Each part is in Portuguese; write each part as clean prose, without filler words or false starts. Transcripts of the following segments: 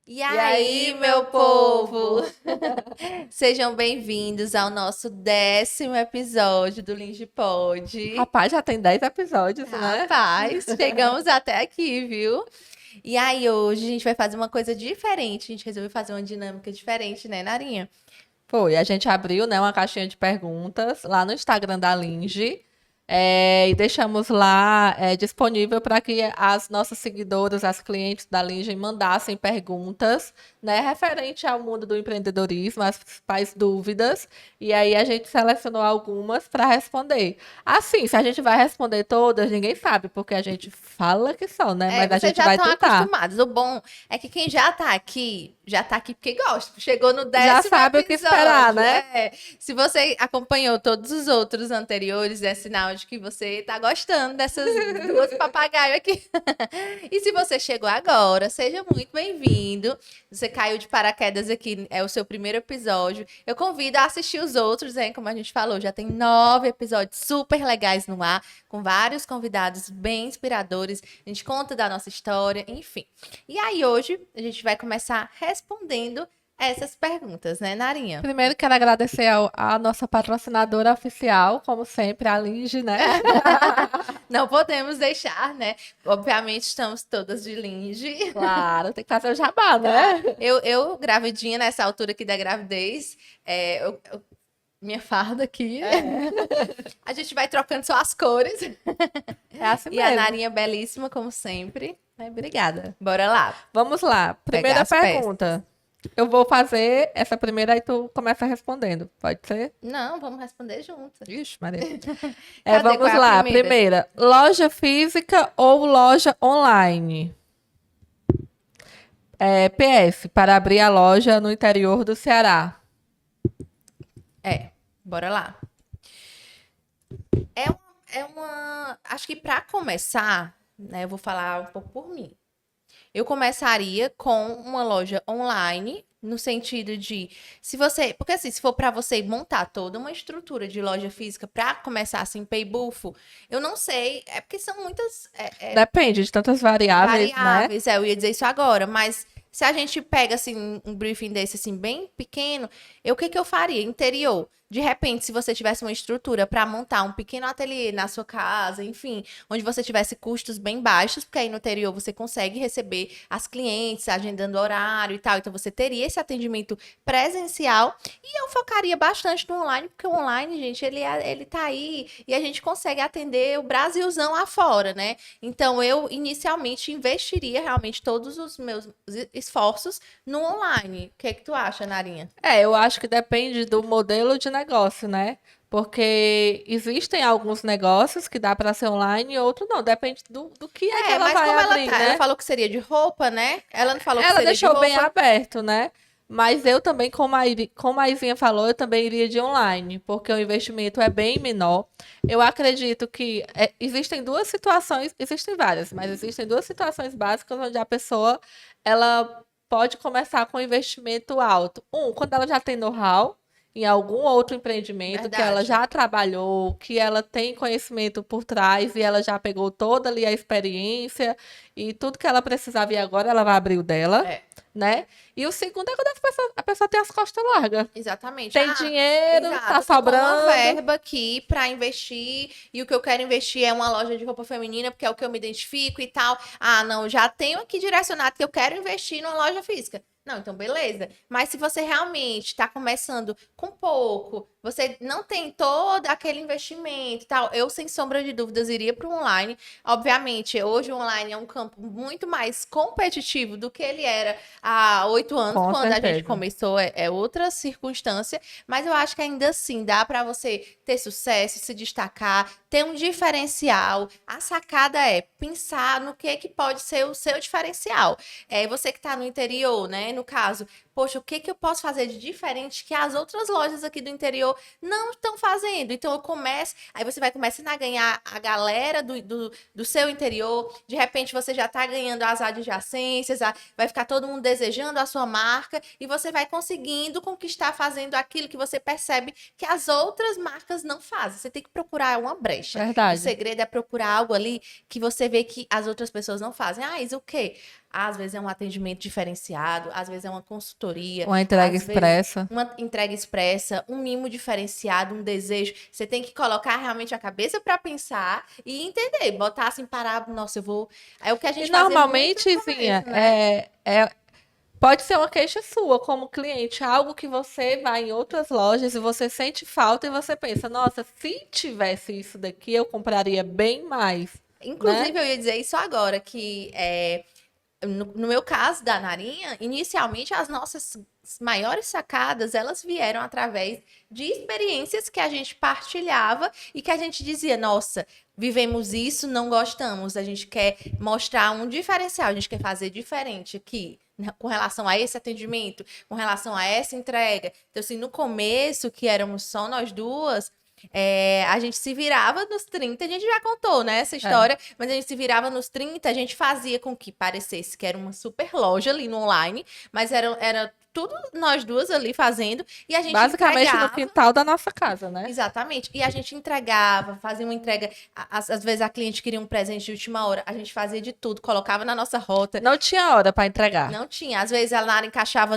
E E aí, aí, meu meu povo? povo? Sejam bem-vindos ao nosso 10º episódio do Linge Pod. Rapaz, já tem 10 episódios, né? Rapaz, chegamos até aqui, viu? E aí, hoje a gente vai fazer uma coisa diferente. A gente resolveu fazer uma dinâmica diferente, né, Narinha? Foi, a gente abriu, né, uma caixinha de perguntas lá no Instagram da Linge. E deixamos lá disponível para que as nossas seguidoras, as clientes da Linge, mandassem perguntas, né, referente ao mundo do empreendedorismo, as principais dúvidas. E aí a gente selecionou algumas para responder. Assim, se a gente vai responder todas, ninguém sabe, porque a gente fala que só, né? É, Mas a vocês gente já vai estão tentar. acostumados. O bom é que quem já tá aqui porque gosta. Chegou no Já 10º sabe o que esperar, episódio. né? Se você acompanhou todos os outros anteriores, é sinal de que você tá gostando dessas duas papagaios aqui. E se você chegou agora, seja muito bem-vindo. Você caiu de paraquedas aqui, é o seu primeiro episódio. Eu convido a assistir os outros, hein? Como a gente falou, já tem 9 episódios super legais no ar, com vários convidados bem inspiradores. A gente conta da nossa história, enfim. E aí, hoje, a gente vai começar respondendo essas perguntas, né, Narinha? Primeiro quero agradecer à nossa patrocinadora oficial, como sempre, a Linge, né? Não podemos deixar, né? Obviamente, estamos todas de linge. Claro, tem que fazer o jabá, Claro. né? Eu gravidinha, nessa altura aqui da gravidez, minha farda aqui. A gente vai trocando só as cores. É assim E a mesmo. Narinha belíssima, como sempre. Obrigada. Bora lá, Vamos lá. pegar Primeira as peças. pergunta. Eu vou fazer essa primeira e tu começa respondendo. Pode ser? Não, vamos responder juntas. Ixi, Maria. Cadê? Qual Vamos é a lá. primeira? Primeira, loja física ou loja online? PS, para abrir a loja no interior do Ceará. Bora lá. Acho que para começar, né, eu vou falar um pouco por mim. Eu começaria com uma loja online, no sentido de, se você, porque assim, se for para você montar toda uma estrutura de loja física para começar assim, pay-bufo, eu não sei, é porque são muitas Depende de tantas variáveis, né? variáveis, eu ia dizer isso agora, mas se a gente pega assim um briefing desse assim bem pequeno, o que que eu faria? Interior. De repente, se você tivesse uma estrutura para montar um pequeno ateliê na sua casa, enfim, onde você tivesse custos bem baixos, porque aí no interior você consegue receber as clientes, agendando horário e tal, então você teria esse atendimento presencial e eu focaria bastante no online, porque o online, gente, ele tá aí e a gente consegue atender o Brasilzão afora, né? Então, eu inicialmente investiria realmente todos os meus esforços no online. O que é que tu acha, Narinha? Eu acho que depende do modelo de negócio, né? Porque existem alguns negócios que dá para ser online e outros não. Depende do que é que ela Mas vai como ela abrir, tá, ela né? falou que seria de roupa, né? Ela não falou que Ela seria de deixou bem roupa? aberto, né? Mas eu também, como a Izinha falou, eu também iria de online, porque o investimento é bem menor. Eu acredito que existem duas situações, existem várias, mas existem duas situações básicas onde a pessoa ela pode começar com investimento alto. Quando ela já tem know-how em algum outro empreendimento que ela Verdade. já trabalhou, que ela tem conhecimento por trás e ela já pegou toda ali a experiência e tudo que ela precisava e agora ela vai abrir o dela, É, né? E o segundo é quando a pessoa tem as costas largas. exatamente. Tem Ah, dinheiro, tá exato. Ficou uma sobrando. verba aqui para investir e o que eu quero investir é uma loja de roupa feminina, porque é o que eu me identifico e tal. Ah, não, já tenho aqui direcionado que eu quero investir numa loja física. Não, então beleza. Mas se você realmente está começando com pouco, você não tem todo aquele investimento e tal, eu, sem sombra de dúvidas, iria para o online. Obviamente, hoje o online é um campo muito mais competitivo do que ele era há 8 anos, Com quando a gente certeza. começou, é outra circunstância. Mas eu acho que ainda assim dá para você ter sucesso, se destacar, ter um diferencial. A sacada é pensar no que pode ser o seu diferencial. Você que está no interior, né? No caso, poxa, o que que eu posso fazer de diferente que as outras lojas aqui do interior não estão fazendo? Então eu começo, aí você vai começando a ganhar a galera do seu interior, de repente você já está ganhando as adjacências, vai ficar todo mundo desejando a sua marca e você vai conseguindo conquistar fazendo aquilo que você percebe que as outras marcas não fazem. Você tem que procurar uma brecha. O Verdade. segredo é procurar algo ali que você vê que as outras pessoas não fazem. Ah, isso o quê? Às vezes é um atendimento diferenciado, às vezes é uma consultoria. Uma entrega às vezes expressa. uma entrega expressa, um mimo diferenciado, um desejo. Você tem que colocar realmente a cabeça para pensar e entender, botar assim, parar, nossa, eu vou... É o que a E gente fazia muito normalmente, no Zinha, começo, né? pode ser uma queixa sua como cliente, algo que você vai em outras lojas e você sente falta e você pensa, nossa, se tivesse isso daqui, eu compraria bem mais, né? Inclusive, eu ia dizer isso agora, que no meu caso da Narinha, inicialmente as nossas maiores sacadas, elas vieram através de experiências que a gente partilhava e que a gente dizia, nossa, vivemos isso, não gostamos, a gente quer mostrar um diferencial, a gente quer fazer diferente aqui, né, com relação a esse atendimento, com relação a essa entrega. Então, assim, no começo, que éramos só nós duas, a gente se virava nos 30, a gente já contou, né, essa É. história, mas a gente se virava nos 30, a gente fazia com que parecesse que era uma super loja ali no online, mas era tudo nós duas ali fazendo, e a gente Basicamente no entregava. quintal da nossa casa, né? Exatamente. E a gente entregava, fazia uma entrega. Às vezes a cliente queria um presente de última hora, a gente fazia de tudo, colocava na nossa rota. Não tinha hora para entregar. Não tinha. Às vezes a Lara encaixava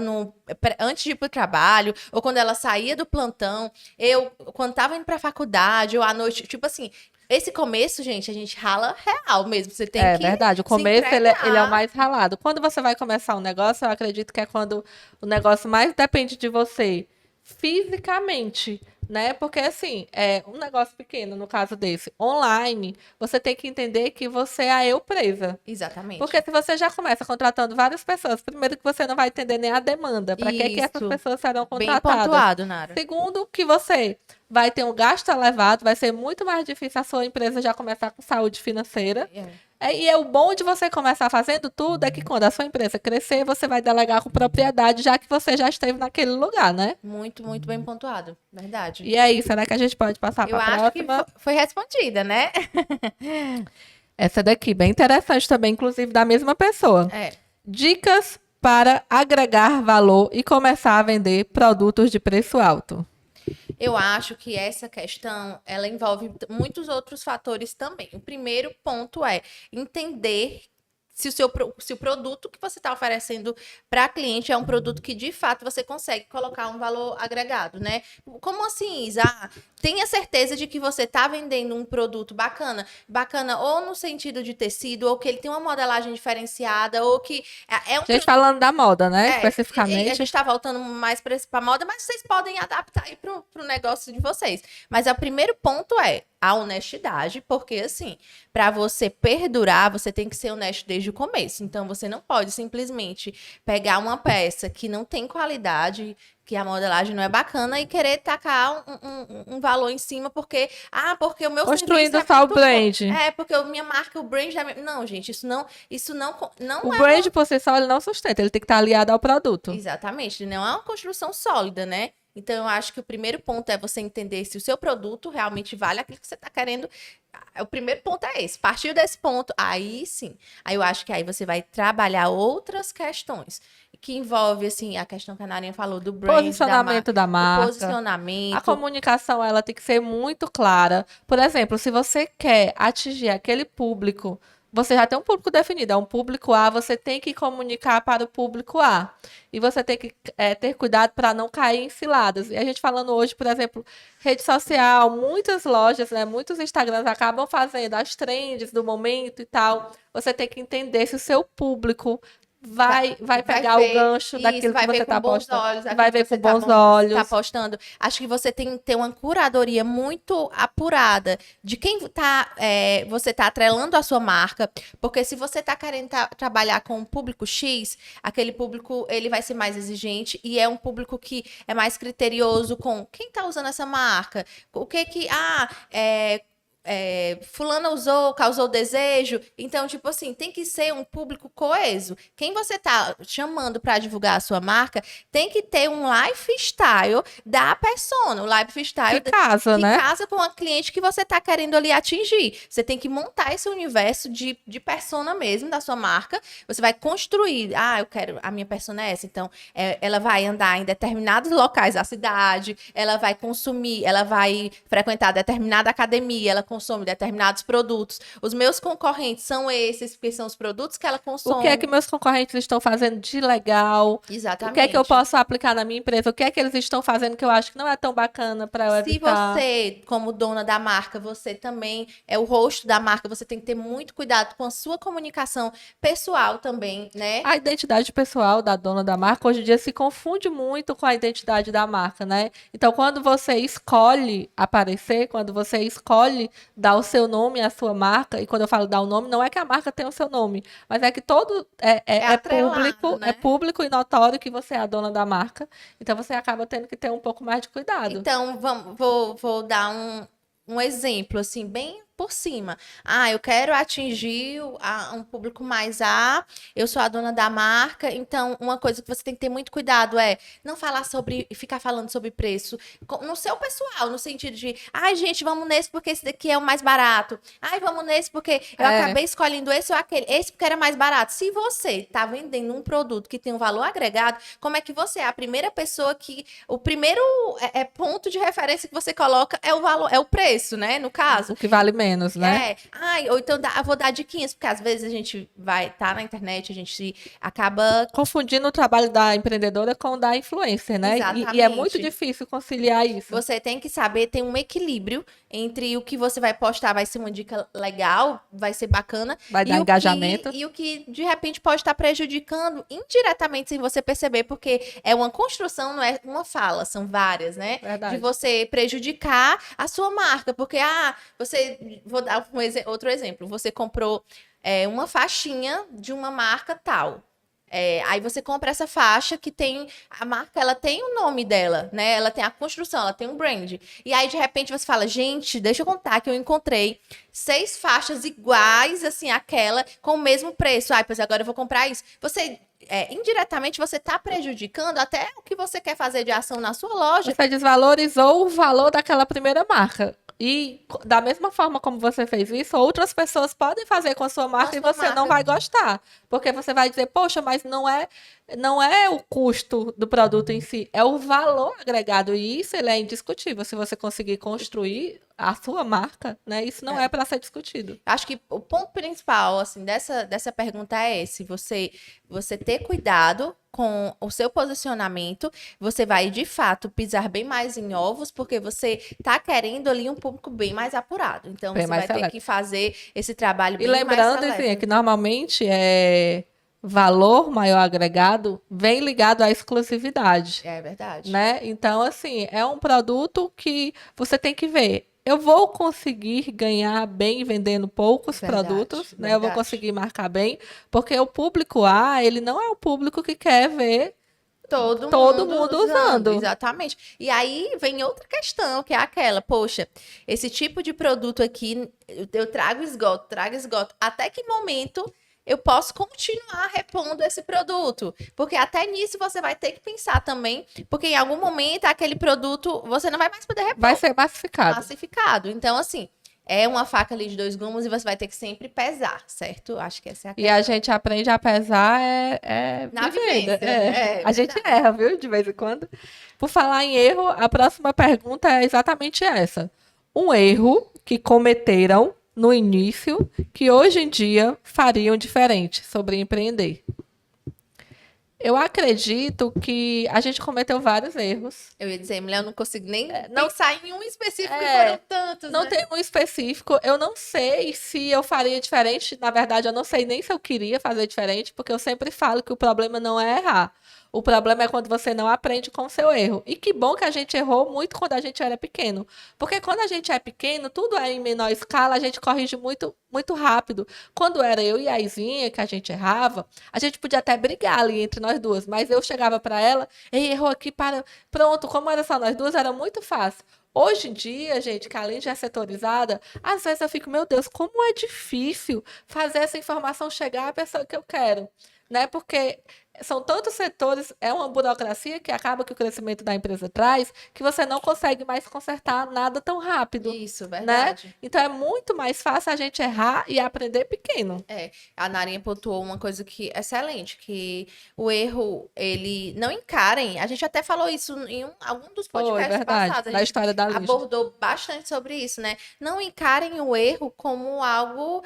antes de ir pro trabalho, ou quando ela saía do plantão. Eu, quando tava indo pra faculdade, ou à noite, tipo assim. Esse começo, gente, a gente rala real mesmo. Você tem É que verdade, o se começo ele é o entregar. mais ralado. Quando você vai começar um negócio, eu acredito que é quando o negócio mais depende de você fisicamente, né? Porque assim, é um negócio pequeno, no caso desse, online, você tem que entender que você é a eu presa. Exatamente. Porque se você já começa contratando várias pessoas, primeiro que você não vai entender nem a demanda, para que essas Isso. pessoas serão Bem contratadas. pontuado, Nara. Segundo, que você vai ter um gasto elevado, vai ser muito mais difícil a sua empresa já começar com saúde financeira. E o bom de você começar fazendo tudo é que quando a sua empresa crescer, você vai delegar com propriedade, já que você já esteve naquele lugar, né? Muito, muito bem pontuado. Verdade. E aí, será que a gente pode passar Eu para a acho que próxima? foi respondida, né? Essa daqui, bem interessante também, inclusive da mesma pessoa. É. Dicas para agregar valor e começar a vender produtos de preço alto. Eu acho que essa questão, ela envolve muitos outros fatores também. O primeiro ponto é entender se o produto que você está oferecendo para cliente é um produto que de fato você consegue colocar um valor agregado, né? Como assim, Isa? Tenha certeza de que você está vendendo um produto bacana, bacana ou no sentido de tecido, ou que ele tem uma modelagem diferenciada, ou que é um A gente falando da moda, né? a Especificamente. gente está voltando mais para moda, mas vocês podem adaptar aí para o negócio de vocês. Mas o primeiro ponto é a honestidade, porque assim, para você perdurar, você tem que ser honesto desde o começo. Então, você não pode simplesmente pegar uma peça que não tem qualidade, que a modelagem não é bacana e querer tacar um valor em cima porque o meu Construindo serviço só o muito bom. brand. Porque a minha marca, o brand da minha... Não, gente, isso não O é brand por si só ele não sustenta, ele tem que estar aliado ao produto. exatamente, não é uma construção sólida, né? Então, eu acho que o primeiro ponto é você entender se o seu produto realmente vale aquilo que você está querendo. O primeiro ponto é esse. Partir desse ponto, aí sim. Aí eu acho que aí você vai trabalhar outras questões que envolve, assim, a questão que a Narinha falou do brand, Posicionamento da o marca. posicionamento. A comunicação, ela tem que ser muito clara. Por exemplo, se você quer atingir aquele público, você já tem um público definido, é um público A, você tem que comunicar para o público A. E você tem que ter cuidado para não cair em ciladas. E a gente falando hoje, por exemplo, rede social, muitas lojas, né, muitos Instagrams acabam fazendo as trends do momento e tal. Você tem que entender se o seu público vai pegar o gancho daquilo que você está postando. Vai ver com bons olhos. Tá postando. Acho que você tem que ter uma curadoria muito apurada de quem você tá atrelando a sua marca, porque se você tá querendo trabalhar com um público X, aquele público ele vai ser mais exigente e é um público que é mais criterioso com quem tá usando essa marca, o que que fulana causou desejo. Então, tipo assim, tem que ser um público coeso. Quem você tá chamando para divulgar a sua marca tem que ter um lifestyle da persona, o lifestyle Que casa, né? casa com a cliente que você tá querendo ali atingir. Você tem que montar esse universo de persona mesmo da sua marca. Você vai construir, eu quero, a minha persona é essa. Então, ela vai andar em determinados locais da cidade, ela vai consumir, ela vai frequentar determinada academia, ela consome determinados produtos. Os meus concorrentes são esses, porque são os produtos que ela consome. O que é que meus concorrentes estão fazendo de legal? Exatamente. O que é que eu posso aplicar na minha empresa? O que é que eles estão fazendo que eu acho que não é tão bacana para eu Se evitar? você, como dona da marca, você também é o rosto da marca, você tem que ter muito cuidado com a sua comunicação pessoal também, né? A identidade pessoal da dona da marca hoje em dia se confunde muito com a identidade da marca, né? Então, quando você escolhe aparecer, quando você escolhe dar o seu nome à sua marca, e quando eu falo dar o nome, não é que a marca tenha o seu nome, mas é que todo é atrelado, público, né? é público e notório que você é a dona da marca. Então, você acaba tendo que ter um pouco mais de cuidado. Então, vou dar um exemplo, assim, bem por cima. Ah, eu quero atingir um público mais A, eu sou a dona da marca, então uma coisa que você tem que ter muito cuidado é não falar sobre, ficar falando sobre preço no seu pessoal, no sentido de, ai, gente, vamos nesse porque esse daqui é o mais barato. Ai, vamos nesse porque eu acabei escolhendo esse ou aquele, esse porque era mais barato. Se você tá vendendo um produto que tem um valor agregado, como é que você é a primeira pessoa que, o primeiro ponto de referência que você coloca é o valor, é o preço, né, no caso. O que vale menos, né? Ai, ou então eu vou dar diquinhas, porque às vezes a gente vai estar na internet, a gente acaba Confundindo o trabalho da empreendedora com o da influencer, né? E é muito Exatamente. difícil conciliar isso. Você tem que saber ter um equilíbrio entre o que você vai postar, vai ser uma dica legal, vai ser bacana, Vai dar engajamento. e o que de repente pode estar prejudicando indiretamente sem você perceber, porque é uma construção, não é uma fala, são várias, né? Verdade. De você prejudicar a sua marca, porque vou dar outro exemplo, você comprou uma faixinha de uma marca tal. Aí você compra essa faixa que tem a marca, ela tem o nome dela, né? Ela tem a construção, ela tem um brand. E aí de repente você fala, gente, deixa eu contar que eu encontrei 6 faixas iguais, assim, aquela com o mesmo preço. Ai, pois agora eu vou comprar isso. Você indiretamente você está prejudicando até o que você quer fazer de ação na sua loja. Você desvalorizou o valor daquela primeira marca. E da mesma forma como você fez isso, outras pessoas podem fazer com a sua marca e você não vai gostar. Porque você vai dizer, poxa, mas não é o custo do produto em si, é o valor agregado. E isso ele é indiscutível. Se você conseguir construir a sua marca, né? Isso não é para ser discutido. Acho que o ponto principal, assim, dessa pergunta é esse. Você ter cuidado com o seu posicionamento, você vai, de fato, pisar bem mais em ovos, porque você tá querendo ali um público bem mais apurado. Então, Bem você mais vai ter que fazer esse trabalho bem E lembrando, mais assim, que normalmente valor maior agregado vem ligado à exclusividade. É verdade. Né? Então, assim, é um produto que você tem que ver. Eu vou conseguir ganhar bem vendendo poucos produtos, né? Eu vou conseguir marcar bem, porque o público A, ele não é o público que quer ver todo mundo usando. Exatamente. E aí vem outra questão, que é aquela, poxa, esse tipo de produto aqui, eu trago esgoto. Até que momento eu posso continuar repondo esse produto? Porque até nisso você vai ter que pensar também, porque em algum momento aquele produto você não vai mais poder repor. Vai ser massificado. Massificado. Então, assim, é uma faca ali de 2 gumes e você vai ter que sempre pesar, certo? Acho que essa é a questão. E a gente aprende a pesar na vivenda. vivência. A gente erra, viu? De vez em quando. Por falar em erro, a próxima pergunta é exatamente essa. Um erro que cometeram no início, que hoje em dia fariam diferente sobre empreender. Eu acredito que a gente cometeu vários erros. Eu ia dizer, mulher, eu não consigo nem pensar em um específico, que foram tantos, Não tem um específico. Eu não sei se eu faria diferente. Na verdade, eu não sei nem se eu queria fazer diferente, porque eu sempre falo que o problema não é errar. O problema é quando você não aprende com o seu erro. E que bom que a gente errou muito quando a gente era pequeno. Porque quando a gente é pequeno, tudo é em menor escala, a gente corrige muito, muito rápido. Quando era eu e a Izinha, que a gente errava, a gente podia até brigar ali entre nós duas. Mas eu chegava para ela, ei, errou aqui, para... Pronto, como era só nós duas, era muito fácil. Hoje em dia, gente, que além de é setorizada, às vezes eu fico, meu Deus, como é difícil fazer essa informação chegar à pessoa que eu quero. Né? Porque são tantos setores, é uma burocracia que acaba que o crescimento da empresa traz, que você não consegue mais consertar nada tão rápido, Isso, né? verdade. Então é muito mais fácil a gente errar e aprender pequeno. É, a Narinha pontuou uma coisa que excelente, que o erro, ele não encarem. A gente até falou isso em algum dos Foi, podcasts verdade. passados. A Na gente história da Lígia. abordou bastante sobre isso, né? Não encarem o erro como algo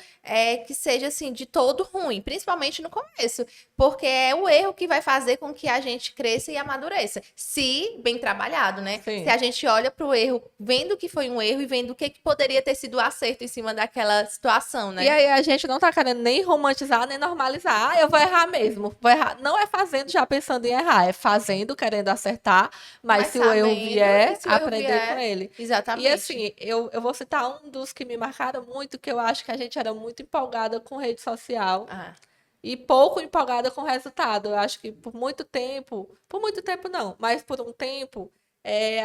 que seja assim de todo ruim, principalmente no começo, porque é o erro que vai fazer com que a gente cresça e amadureça, se bem trabalhado, né? Sim. Se a gente olha para o erro, vendo que foi um erro e vendo o que poderia ter sido acerto em cima daquela situação, né? E aí a gente não tá querendo nem romantizar, nem normalizar. Ah, eu vou errar mesmo. Vou errar. Não é fazendo já pensando em errar, é fazendo querendo acertar, mas se o erro sabendo, vier, e se o erro aprender vier, com ele. exatamente. E assim, eu vou citar um dos que me marcaram muito, que eu acho que a gente era muito empolgada com rede social Ah, e pouco empolgada com o resultado. Eu acho que por muito tempo não, mas por um tempo,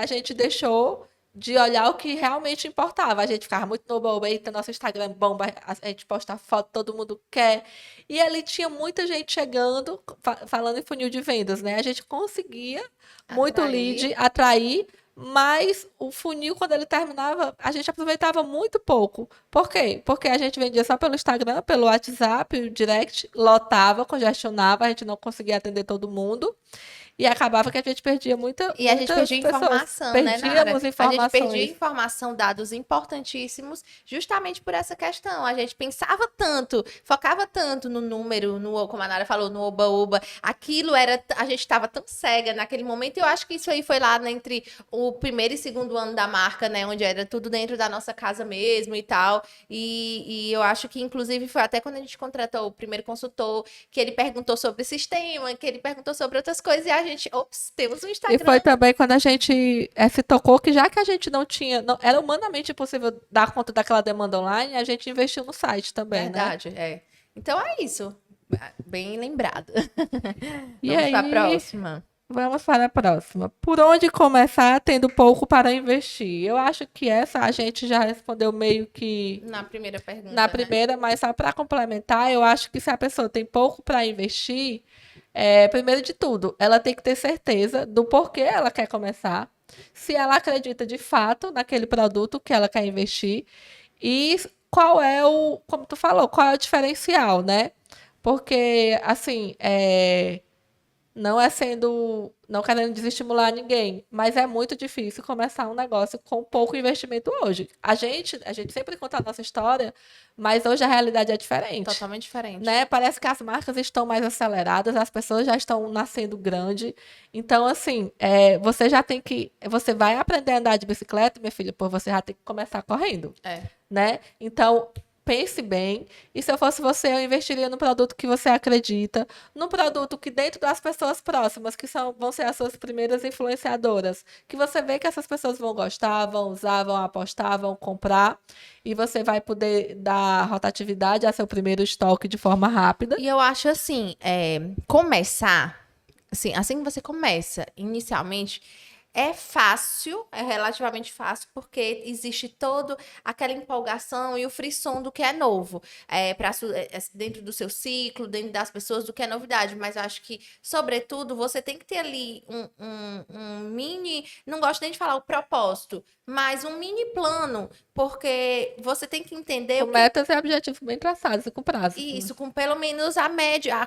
a gente deixou de olhar o que realmente importava. A gente ficava muito no bobo, eita, nosso Instagram bomba, a gente posta foto, todo mundo quer. E ali tinha muita gente chegando, falando em funil de vendas, né? A gente conseguia muito atrair. lead, atrair, mas o funil, quando ele terminava, a gente aproveitava muito pouco. Por quê? Porque a gente vendia só pelo Instagram, pelo WhatsApp, o direct, lotava, congestionava, a gente não conseguia atender todo mundo. E acabava que a gente perdia E a gente muitas perdia pessoas. informação, né, Nara? Perdíamos A gente perdia informações. informação, dados importantíssimos, justamente por essa questão. A gente pensava tanto, focava tanto no número, no, como a Nara falou, no oba-oba. Aquilo era, a gente estava tão cega naquele momento. E eu acho que isso aí foi lá, né, entre o primeiro e segundo ano da marca, né, onde era tudo dentro da nossa casa mesmo e tal. E eu acho que, inclusive, foi até quando a gente contratou o primeiro consultor, que ele perguntou sobre o sistema, que ele perguntou sobre outras coisas, e a gente, ops, temos um E Instagram. foi também quando a gente se tocou que já que a gente não tinha, era humanamente impossível dar conta daquela demanda online, a gente investiu no site também, né? Verdade, é. Então é isso. Bem lembrado. E Vamos para a aí, próxima. vamos para a próxima. Por onde começar tendo pouco para investir? Eu acho que essa a gente já respondeu meio que Na primeira pergunta, na né? primeira, mas só para complementar, eu acho que se a pessoa tem pouco para investir, primeiro de tudo, ela tem que ter certeza do porquê ela quer começar, se ela acredita de fato naquele produto que ela quer investir e qual é como tu falou, qual é o diferencial, né? Porque, assim, não é não querendo desestimular ninguém, mas é muito difícil começar um negócio com pouco investimento hoje. A gente sempre conta a nossa história, mas hoje a realidade é diferente, Totalmente diferente. né? Parece que as marcas estão mais aceleradas, as pessoas já estão nascendo grande. Então, assim, você vai aprender a andar de bicicleta, minha filha, pô, você já tem que começar correndo, É. né? Então, pense bem. E se eu fosse você, eu investiria no produto que você acredita, num produto que dentro das pessoas próximas, que vão ser as suas primeiras influenciadoras, que você vê que essas pessoas vão gostar, vão usar, vão apostar, vão comprar, e você vai poder dar rotatividade a seu primeiro estoque de forma rápida. E eu acho assim, começar, assim que você começa, inicialmente, é fácil, é relativamente fácil, porque existe toda aquela empolgação e o frisson do que é novo, dentro do seu ciclo, dentro das pessoas, do que é novidade. Mas eu acho que, sobretudo, você tem que ter ali um mini, não gosto nem de falar o propósito, mas um mini plano, porque você tem que entender Com o que metas e objetivos bem traçados e com prazos. isso, com pelo menos a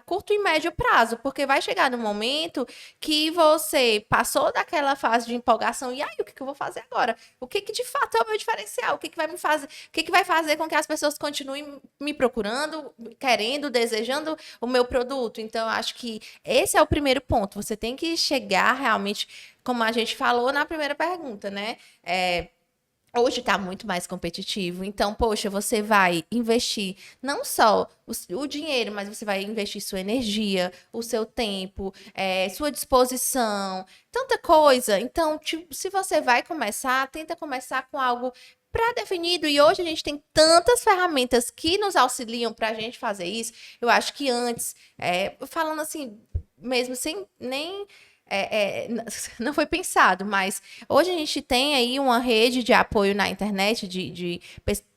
curto e médio prazo, porque vai chegar no momento que você passou daquela fase de empolgação, e aí, o que que eu vou fazer agora? O que que de fato é o meu diferencial? O que que vai me fazer, o que que vai fazer com que as pessoas continuem me procurando, querendo, desejando o meu produto? Então, eu acho que esse é o primeiro ponto. Você tem que chegar realmente, como a gente falou na primeira pergunta, né? Hoje está muito mais competitivo. Então, poxa, você vai investir não só o dinheiro, mas você vai investir sua energia, o seu tempo, sua disposição, tanta coisa. Então, se você vai começar, tenta começar com algo pré-definido. E hoje a gente tem tantas ferramentas que nos auxiliam para a gente fazer isso. Eu acho que antes, falando assim, mesmo sem nem não foi pensado, mas hoje a gente tem aí uma rede de apoio na internet de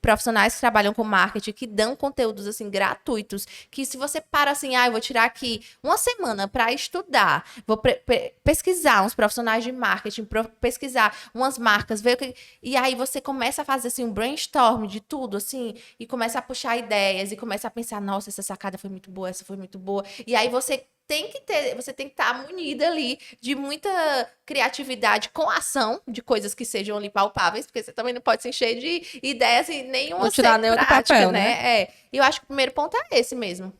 profissionais que trabalham com marketing, que dão conteúdos assim gratuitos, que se você para assim, eu vou tirar aqui uma semana para estudar, vou pesquisar uns profissionais de marketing, pesquisar umas marcas, ver o que... E aí você começa a fazer assim um brainstorm de tudo assim, e começa a puxar ideias e começa a pensar, nossa, essa sacada foi muito boa, essa foi muito boa. E aí você tem que estar munida ali de muita criatividade com ação, de coisas que sejam ali palpáveis, porque você também não pode se encher de ideias e nenhuma Não ser tirar nenhum do prática, papel, né? né? E eu acho que o primeiro ponto é esse mesmo.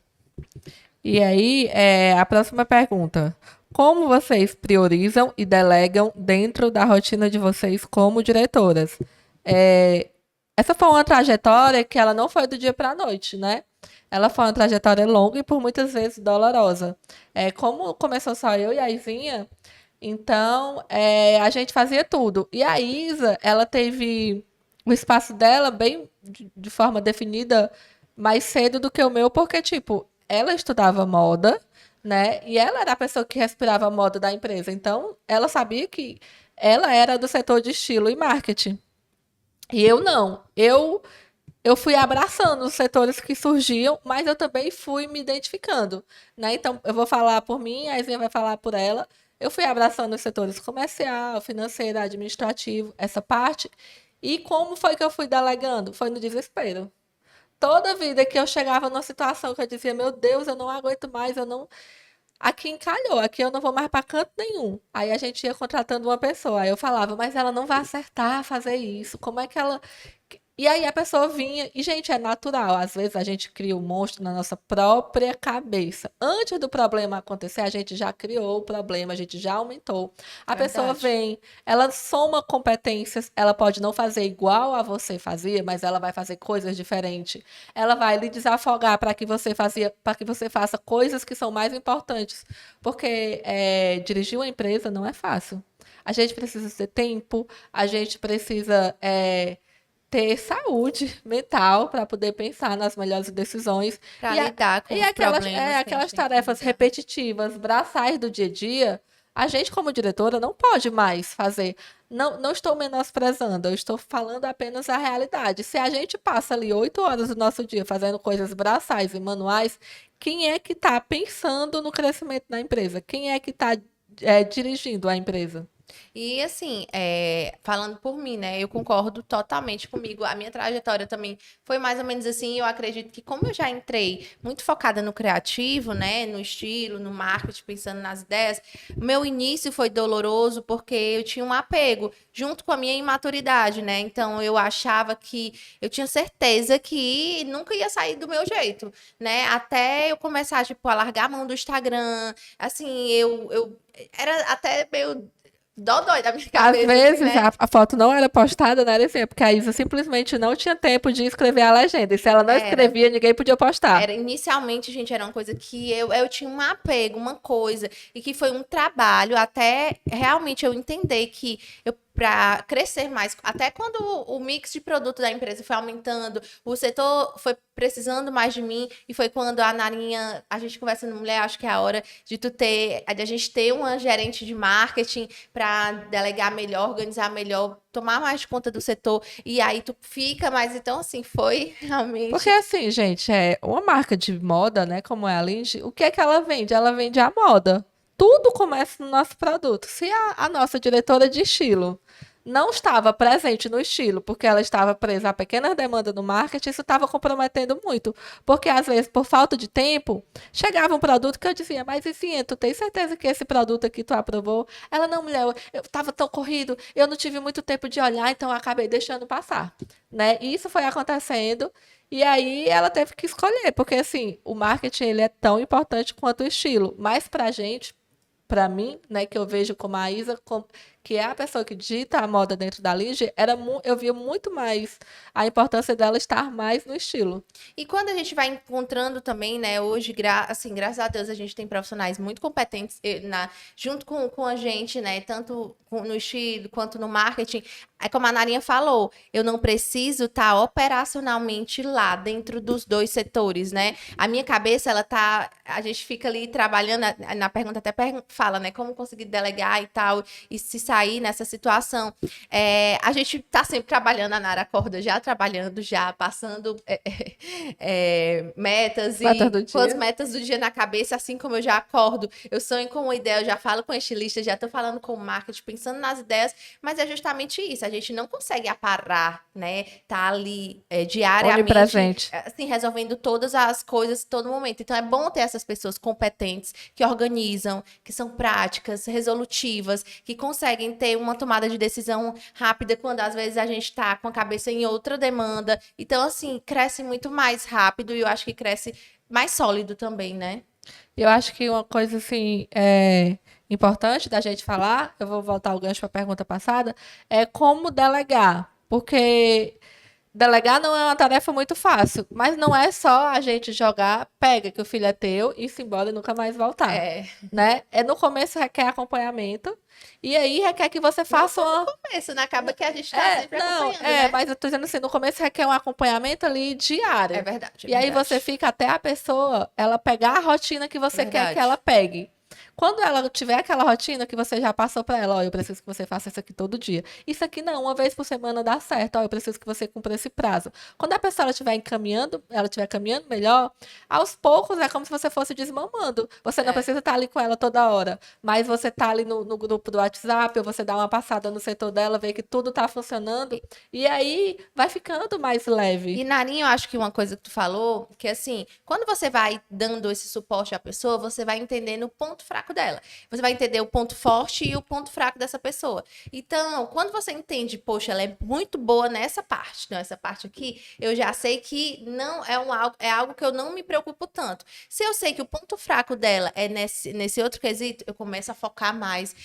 E aí, a próxima pergunta. Como vocês priorizam e delegam dentro da rotina de vocês como diretoras? É, essa foi uma trajetória que ela não foi do dia para a noite, né? Ela foi uma trajetória longa e por muitas vezes dolorosa. Como começou só eu e a Izinha, então a gente fazia tudo. E a Isa, ela teve o espaço dela bem de forma definida mais cedo do que o meu, porque, tipo, ela estudava moda, né? E ela era a pessoa que respirava a moda da empresa. Então, ela sabia que ela era do setor de estilo e marketing. E eu não. Eu fui abraçando os setores que surgiam, mas eu também fui me identificando, né? Então, eu vou falar por mim, a Izinha vai falar por ela. Eu fui abraçando os setores comercial, financeiro, administrativo, essa parte. E como foi que eu fui delegando? Foi no desespero. Toda vida que eu chegava numa situação que eu dizia, meu Deus, eu não aguento mais, eu não. Aqui encalhou, aqui eu não vou mais para canto nenhum. Aí a gente ia contratando uma pessoa. Aí eu falava, mas ela não vai acertar fazer isso. Como é que ela. E aí a pessoa vinha, e gente, é natural. Às vezes a gente cria um monstro na nossa própria cabeça. Antes do problema acontecer, a gente já criou o problema, a gente já aumentou. A pessoa Verdade. vem, ela soma competências, ela pode não fazer igual a você fazia, mas ela vai fazer coisas diferentes. Ela vai lhe desafogar para que você faça coisas que são mais importantes. Porque dirigir uma empresa não é fácil. A gente precisa ter tempo, a gente precisa ter saúde mental para poder pensar nas melhores decisões. Para E, lidar com e os aquelas, problemas que a gente aquelas tem que tarefas lidar. repetitivas, braçais do dia a dia, a gente, como diretora, não pode mais fazer. Não, não estou menosprezando, eu estou falando apenas a realidade. Se a gente passa ali 8 horas do nosso dia fazendo coisas braçais e manuais, quem é que está pensando no crescimento da empresa? Quem é que está dirigindo a empresa? E assim, falando por mim, né? Eu concordo totalmente comigo. A minha trajetória também foi mais ou menos assim. Eu acredito que, como eu já entrei muito focada no criativo, né? No estilo, no marketing, pensando nas ideias, meu início foi doloroso porque eu tinha um apego junto com a minha imaturidade, né? Então eu achava que eu tinha certeza que nunca ia sair do meu jeito, né? Até eu começar, tipo, a largar a mão do Instagram. Assim, eu era até meio dói da minha Às cabeça, assim, vezes né? a foto não era postada, né? Assim, porque a Isa simplesmente não tinha tempo de escrever a legenda. E se ela não Era. escrevia, ninguém podia postar. Era inicialmente, gente, era uma coisa que eu tinha um apego, uma coisa, e que foi um trabalho até realmente eu entender que eu para crescer mais, até quando o mix de produto da empresa foi aumentando, o setor foi precisando mais de mim, e foi quando a Narinha, a gente conversando, mulher, acho que é a hora de a gente ter uma gerente de marketing para delegar melhor, organizar melhor, tomar mais conta do setor, e aí tu fica, mas então assim, foi Porque realmente. assim, gente, uma marca de moda, né, como é a Linge, o que é que ela vende? Ela vende a moda. Tudo começa no nosso produto. Se a nossa diretora de estilo não estava presente no estilo, porque ela estava presa a pequenas demandas do marketing, isso estava comprometendo muito. Porque, às vezes, por falta de tempo, chegava um produto que eu dizia, mas enfim, tu tem certeza que esse produto aqui tu aprovou? Ela, não, mulher, eu estava tão corrido, eu não tive muito tempo de olhar, então eu acabei deixando passar. Né? E isso foi acontecendo, e aí ela teve que escolher, porque assim, o marketing ele é tão importante quanto o estilo, mas pra gente, pra mim, né, que eu vejo como a Isa, que é a pessoa que digita a moda dentro da Linge, eu via muito mais a importância dela estar mais no estilo. E quando a gente vai encontrando também, né, hoje, assim, graças a Deus, a gente tem profissionais muito competentes junto com a gente, né, tanto no estilo quanto no marketing. É como a Narinha falou, eu não preciso estar operacionalmente lá dentro dos dois setores, né? A minha cabeça, a gente fica ali trabalhando, na pergunta até fala, né? Como conseguir delegar e tal, e se sair nessa situação. A gente tá sempre trabalhando, a Nara acorda já trabalhando, já passando metas Metas e do com as dia. metas do dia na cabeça, assim como eu já acordo, eu sonho com uma ideia, eu já falo com a estilista, já tô falando com o marketing, pensando nas ideias, mas é justamente isso, a gente não consegue aparar, né? Tá ali diariamente, Onipresente. assim, resolvendo todas as coisas todo momento. Então é bom ter essas pessoas competentes que organizam, que são práticas, resolutivas, que conseguem ter uma tomada de decisão rápida quando às vezes a gente tá com a cabeça em outra demanda. Então, assim, cresce muito mais rápido e eu acho que cresce mais sólido também, né? Eu acho que uma coisa assim importante da gente falar, eu vou voltar o gancho para a pergunta passada, é como delegar. Porque delegar não é uma tarefa muito fácil, mas não é só a gente jogar, pega que o filho é teu, e ir embora e nunca mais voltar, É. né? No começo requer acompanhamento, e aí requer que você Não faça só no uma... começo, né? Acaba que a gente tá sempre Não, acompanhando, né? mas eu tô dizendo assim, no começo requer um acompanhamento ali É diário. verdade, é E aí você verdade. fica até a pessoa, ela pegar a rotina que você quer que ela Verdade. pegue. Quando ela tiver aquela rotina que você já passou para ela, ó, eu preciso que você faça isso aqui todo dia. Isso aqui não, uma vez por semana dá certo, ó, eu preciso que você cumpra esse prazo. Quando a pessoa ela estiver caminhando melhor, aos poucos é como se você fosse desmamando. Você não É. precisa estar ali com ela toda hora, mas você tá ali no grupo do WhatsApp, ou você dá uma passada no setor dela, vê que tudo tá funcionando, e aí vai ficando mais leve. E, Narinho, eu acho que uma coisa que tu falou, que assim, quando você vai dando esse suporte à pessoa, você vai entendendo o ponto fraco dela. Você vai entender o ponto forte e o ponto fraco dessa pessoa. Então, quando você entende, poxa, ela é muito boa nessa parte, não, essa parte aqui, eu já sei que não é algo que eu não me preocupo tanto. Se eu sei que o ponto fraco dela é nesse outro quesito, eu começo a focar mais.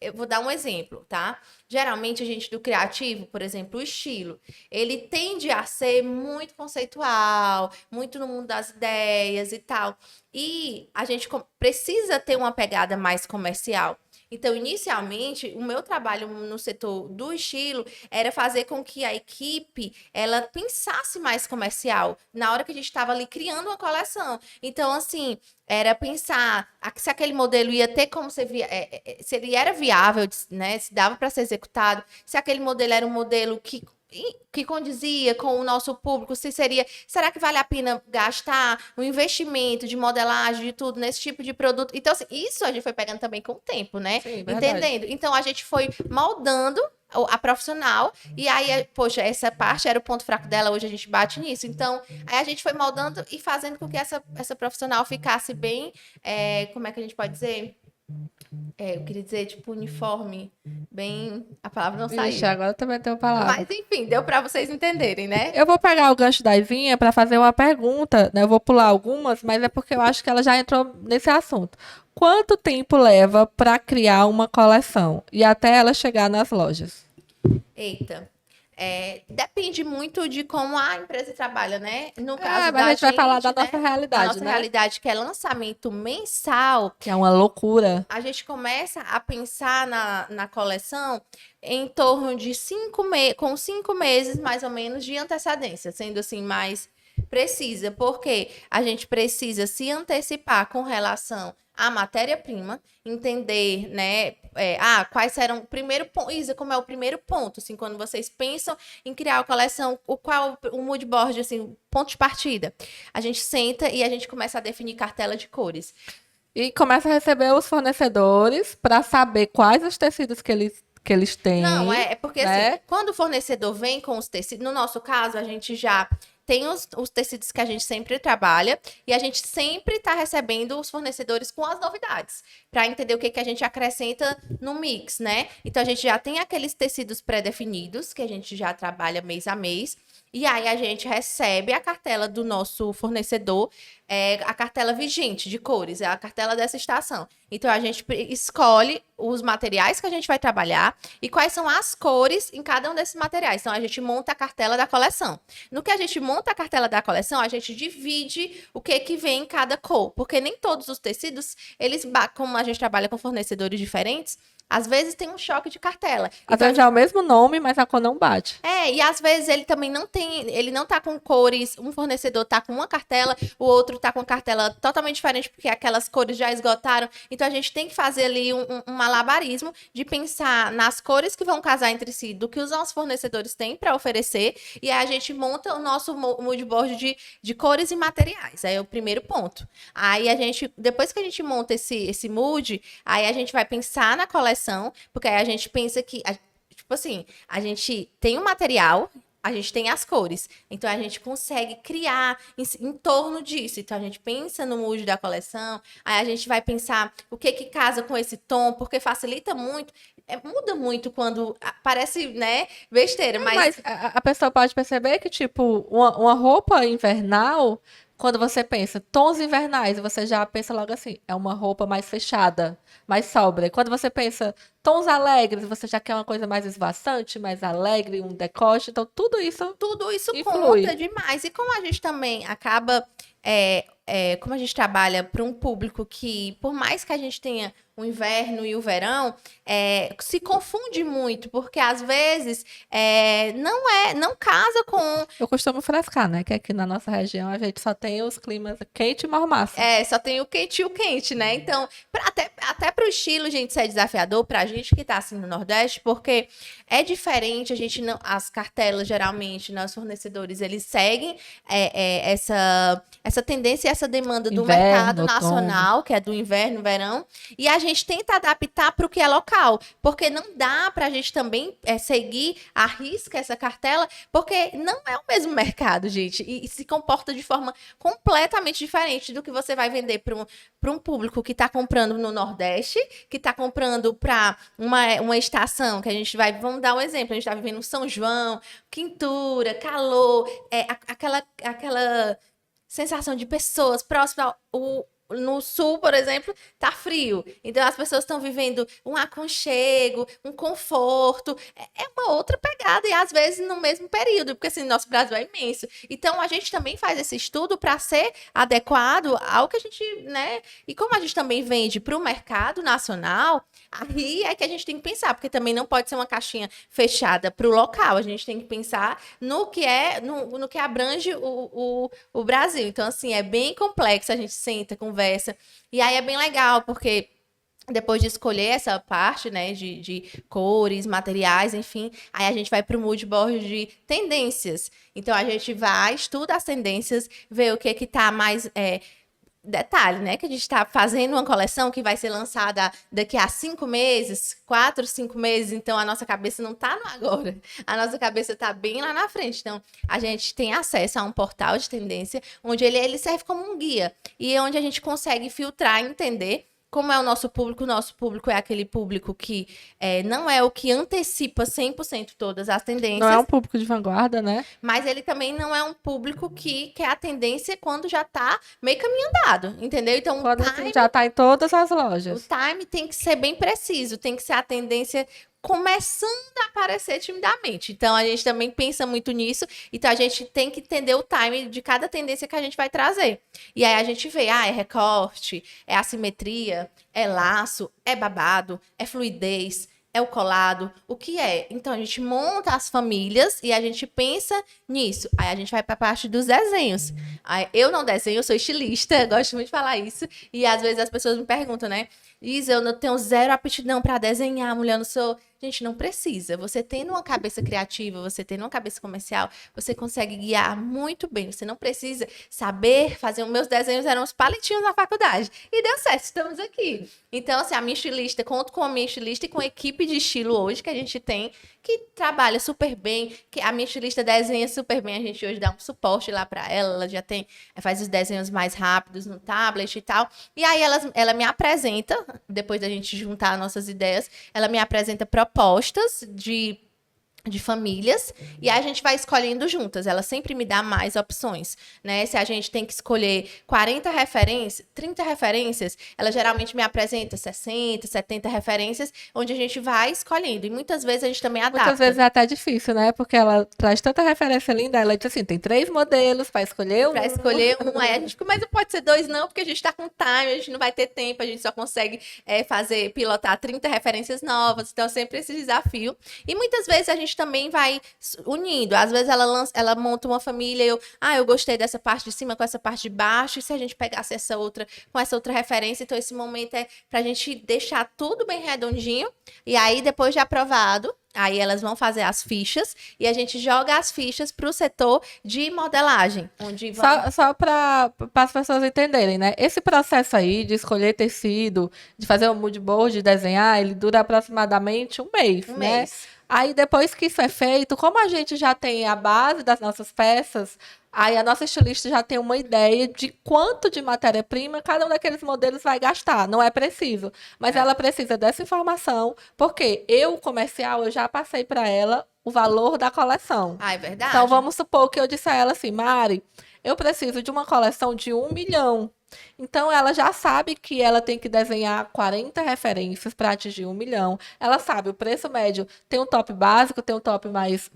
Eu vou dar um exemplo, tá? Geralmente, a gente do criativo, por exemplo, o estilo, ele tende a ser muito conceitual, muito no mundo das ideias e tal. E a gente precisa ter uma pegada mais comercial. Então, inicialmente, o meu trabalho no setor do estilo era fazer com que a equipe ela pensasse mais comercial na hora que a gente estava ali criando uma coleção. Então, assim, era pensar se aquele modelo ia ter como ser se ele era viável, né? Se dava para ser executado, se aquele modelo era um modelo que condizia com o nosso público, será que vale a pena gastar um investimento de modelagem, de tudo, nesse tipo de produto? Então, assim, isso a gente foi pegando também com o tempo, né? Sim, verdade. Entendendo? Então, a gente foi moldando a profissional, e aí, poxa, essa parte era o ponto fraco dela, hoje a gente bate nisso. Então, aí a gente foi moldando e fazendo com que essa profissional ficasse bem, como é que a gente pode dizer? Eu queria dizer, tipo, uniforme, bem. A palavra não Ixi, saiu. agora também tenho palavra. Mas enfim, deu para vocês entenderem, né? Eu vou pegar o gancho da Ivinha para fazer uma pergunta, né? Eu vou pular algumas, mas é porque eu acho que ela já entrou nesse assunto. Quanto tempo leva para criar uma coleção e até ela chegar nas lojas? Eita. Depende muito de como a empresa trabalha, né? No Ah, caso mas a da gente vai falar da gente, nossa né? Da realidade, nossa né? realidade, que é lançamento mensal, Que é uma loucura. a gente começa a pensar na coleção em torno de com 5 meses, mais ou menos, de antecedência, sendo assim mais precisa, porque a gente precisa se antecipar com relação à matéria-prima, entender, né, quais serão o primeiro ponto, Isa, como é o primeiro ponto, assim, quando vocês pensam em criar a coleção, qual o mood board, assim, o ponto de partida. A gente senta e a gente começa a definir cartela de cores. E começa a receber os fornecedores para saber quais os tecidos que eles Não, têm, é porque assim, né? quando o fornecedor vem com os tecidos, no nosso caso, a gente já tem os tecidos que a gente sempre trabalha e a gente sempre está recebendo os fornecedores com as novidades, para entender o que a gente acrescenta no mix, né? Então a gente já tem aqueles tecidos pré-definidos que a gente já trabalha mês a mês. E aí a gente recebe a cartela do nosso fornecedor, a cartela vigente de cores, é a cartela dessa estação. Então a gente escolhe os materiais que a gente vai trabalhar e quais são as cores em cada um desses materiais. Então a gente monta a cartela da coleção. No que a gente monta a cartela da coleção, a gente divide o que vem em cada cor, porque nem todos os tecidos, como a gente trabalha com fornecedores diferentes, às vezes tem um choque de cartela. Às Então, vezes é o mesmo nome, mas a cor não bate. e às vezes ele também não tem, ele não tá com cores, um fornecedor tá com uma cartela, o outro tá com a cartela totalmente diferente porque aquelas cores já esgotaram. Então a gente tem que fazer ali um malabarismo de pensar nas cores que vão casar entre si, do que os nossos fornecedores têm para oferecer, e aí a gente monta o nosso mood board de cores e materiais. Aí é o primeiro ponto. Aí a gente, depois que a gente monta esse mood, aí a gente vai pensar na coleção, porque aí a gente pensa que, tipo assim, a gente tem o material, a gente tem as cores. Então, a gente consegue criar em torno disso. Então, a gente pensa no mood da coleção, aí a gente vai pensar o que que casa com esse tom, porque facilita muito. Muda muito quando parece, né, besteira, Mas a pessoa pode perceber que, tipo, uma roupa invernal, quando você pensa tons invernais, você já pensa logo assim, é uma roupa mais fechada, mais sóbria. Quando você pensa tons alegres, você já quer uma coisa mais esvoaçante, mais alegre, um decote. Então, tudo isso influi. conta demais. E como a gente também acaba, como a gente trabalha para um público que, por mais que a gente tenha o inverno e o verão, se confunde muito, porque às vezes não casa com. Eu costumo frescar, né? Que aqui na nossa região a gente só tem os climas quente e mormaço. Só tem o quente e o quente, né? Então, até para o estilo, gente, isso é desafiador para a gente que está assim no Nordeste, porque é diferente, a gente não, as cartelas, geralmente, né, os fornecedores, eles seguem essa tendência e essa demanda do Inverno, mercado outono. nacional, que é do inverno, verão, e a gente tenta adaptar para o que é local, porque não dá para a gente também seguir à risca essa cartela, porque não é o mesmo mercado, gente, e se comporta de forma completamente diferente do que você vai vender para um público que está comprando no Nordeste, que está comprando para uma estação, que a gente vai, vamos dar um exemplo, a gente está vivendo São João, quintura, calor, aquela sensação de pessoas próximas no sul, por exemplo, tá frio. Então as pessoas estão vivendo um aconchego, um conforto. É uma outra pegada e às vezes no mesmo período, porque assim, nosso Brasil é imenso. Então a gente também faz esse estudo para ser adequado ao que a gente, né? E como a gente também vende para o mercado nacional, aí é que a gente tem que pensar, porque também não pode ser uma caixinha fechada para o local. A gente tem que pensar no que abrange o Brasil. Então assim, é bem complexo. A gente senta, conversa. E aí é bem legal, porque depois de escolher essa parte, né, de cores, materiais, enfim, aí a gente vai para o mood board de tendências. Então a gente vai, estuda as tendências, vê o que tá mais. Detalhe, né? Que a gente está fazendo uma coleção que vai ser lançada daqui a 5 meses, 4, 5 meses, então a nossa cabeça não está no agora, a nossa cabeça está bem lá na frente. Então, a gente tem acesso a um portal de tendência, onde ele serve como um guia, e é onde a gente consegue filtrar e entender como é o nosso público é aquele público que não é o que antecipa 100% todas as tendências. Não é um público de vanguarda, né? Mas ele também não é um público que quer a tendência quando já tá meio caminho andado, entendeu? Então, Quando já tá em todas as o lojas. time tem que ser bem preciso, tem que ser a tendência começando a aparecer timidamente. Então, a gente também pensa muito nisso. Então, a gente tem que entender o time de cada tendência que a gente vai trazer. E aí a gente vê, é recorte, é assimetria, é laço, é babado, é fluidez, é o colado, o que é? Então, a gente monta as famílias e a gente pensa nisso. Aí a gente vai para a parte dos desenhos. Aí, eu não desenho, eu sou estilista, gosto muito de falar isso. E às vezes as pessoas me perguntam, né? Isa, eu não tenho zero aptidão para desenhar, mulher, eu não sou... Gente, não precisa. Você tendo uma cabeça criativa, você tendo uma cabeça comercial, você consegue guiar muito bem. Você não precisa saber fazer... Meus desenhos eram uns palitinhos na faculdade. E deu certo, estamos aqui. Então, assim, a minha estilista, conto com a minha estilista e com a equipe de estilo hoje que a gente tem, que trabalha super bem, que a minha estilista desenha super bem. A gente hoje dá um suporte lá para ela, ela já tem, faz os desenhos mais rápidos no tablet e tal. E aí ela me apresenta, depois da gente juntar nossas ideias, ela me apresenta propostas de famílias, e aí a gente vai escolhendo juntas. Ela sempre me dá mais opções, né? Se a gente tem que escolher 40 referências, 30 referências, ela geralmente me apresenta 60, 70 referências, onde a gente vai escolhendo. E muitas vezes a gente também adapta. Muitas vezes é até difícil, né? Porque ela traz tanta referência linda, ela diz assim, tem 3 modelos para escolher um. Para escolher um, aí a gente fica, mas não pode ser 2 não, porque a gente está com time, a gente não vai ter tempo, a gente só consegue pilotar 30 referências novas, então sempre esse desafio. E muitas vezes a gente gente também vai unindo. Às vezes ela monta uma família, eu gostei dessa parte de cima com essa parte de baixo, e se a gente pegasse essa outra com essa outra referência, então esse momento é pra gente deixar tudo bem redondinho, e aí depois de aprovado, aí elas vão fazer as fichas e a gente joga as fichas para o setor de modelagem, onde Só para as pessoas entenderem, né? Esse processo aí de escolher tecido, de fazer o mood board, de desenhar, ele dura aproximadamente um mês, um né? mês. Aí depois que isso é feito, como a gente já tem a base das nossas peças, aí a nossa estilista já tem uma ideia de quanto de matéria-prima cada um daqueles modelos vai gastar. Não é preciso, mas ela precisa dessa informação, porque eu, comercial, eu já passei para ela o valor da coleção. Ah, é verdade? Então vamos supor que eu disse a ela assim, Mari, eu preciso de uma coleção de 1 milhão. Então, ela já sabe que ela tem que desenhar 40 referências para atingir 1 milhão. Ela sabe o preço médio. Tem um top básico, tem um top mais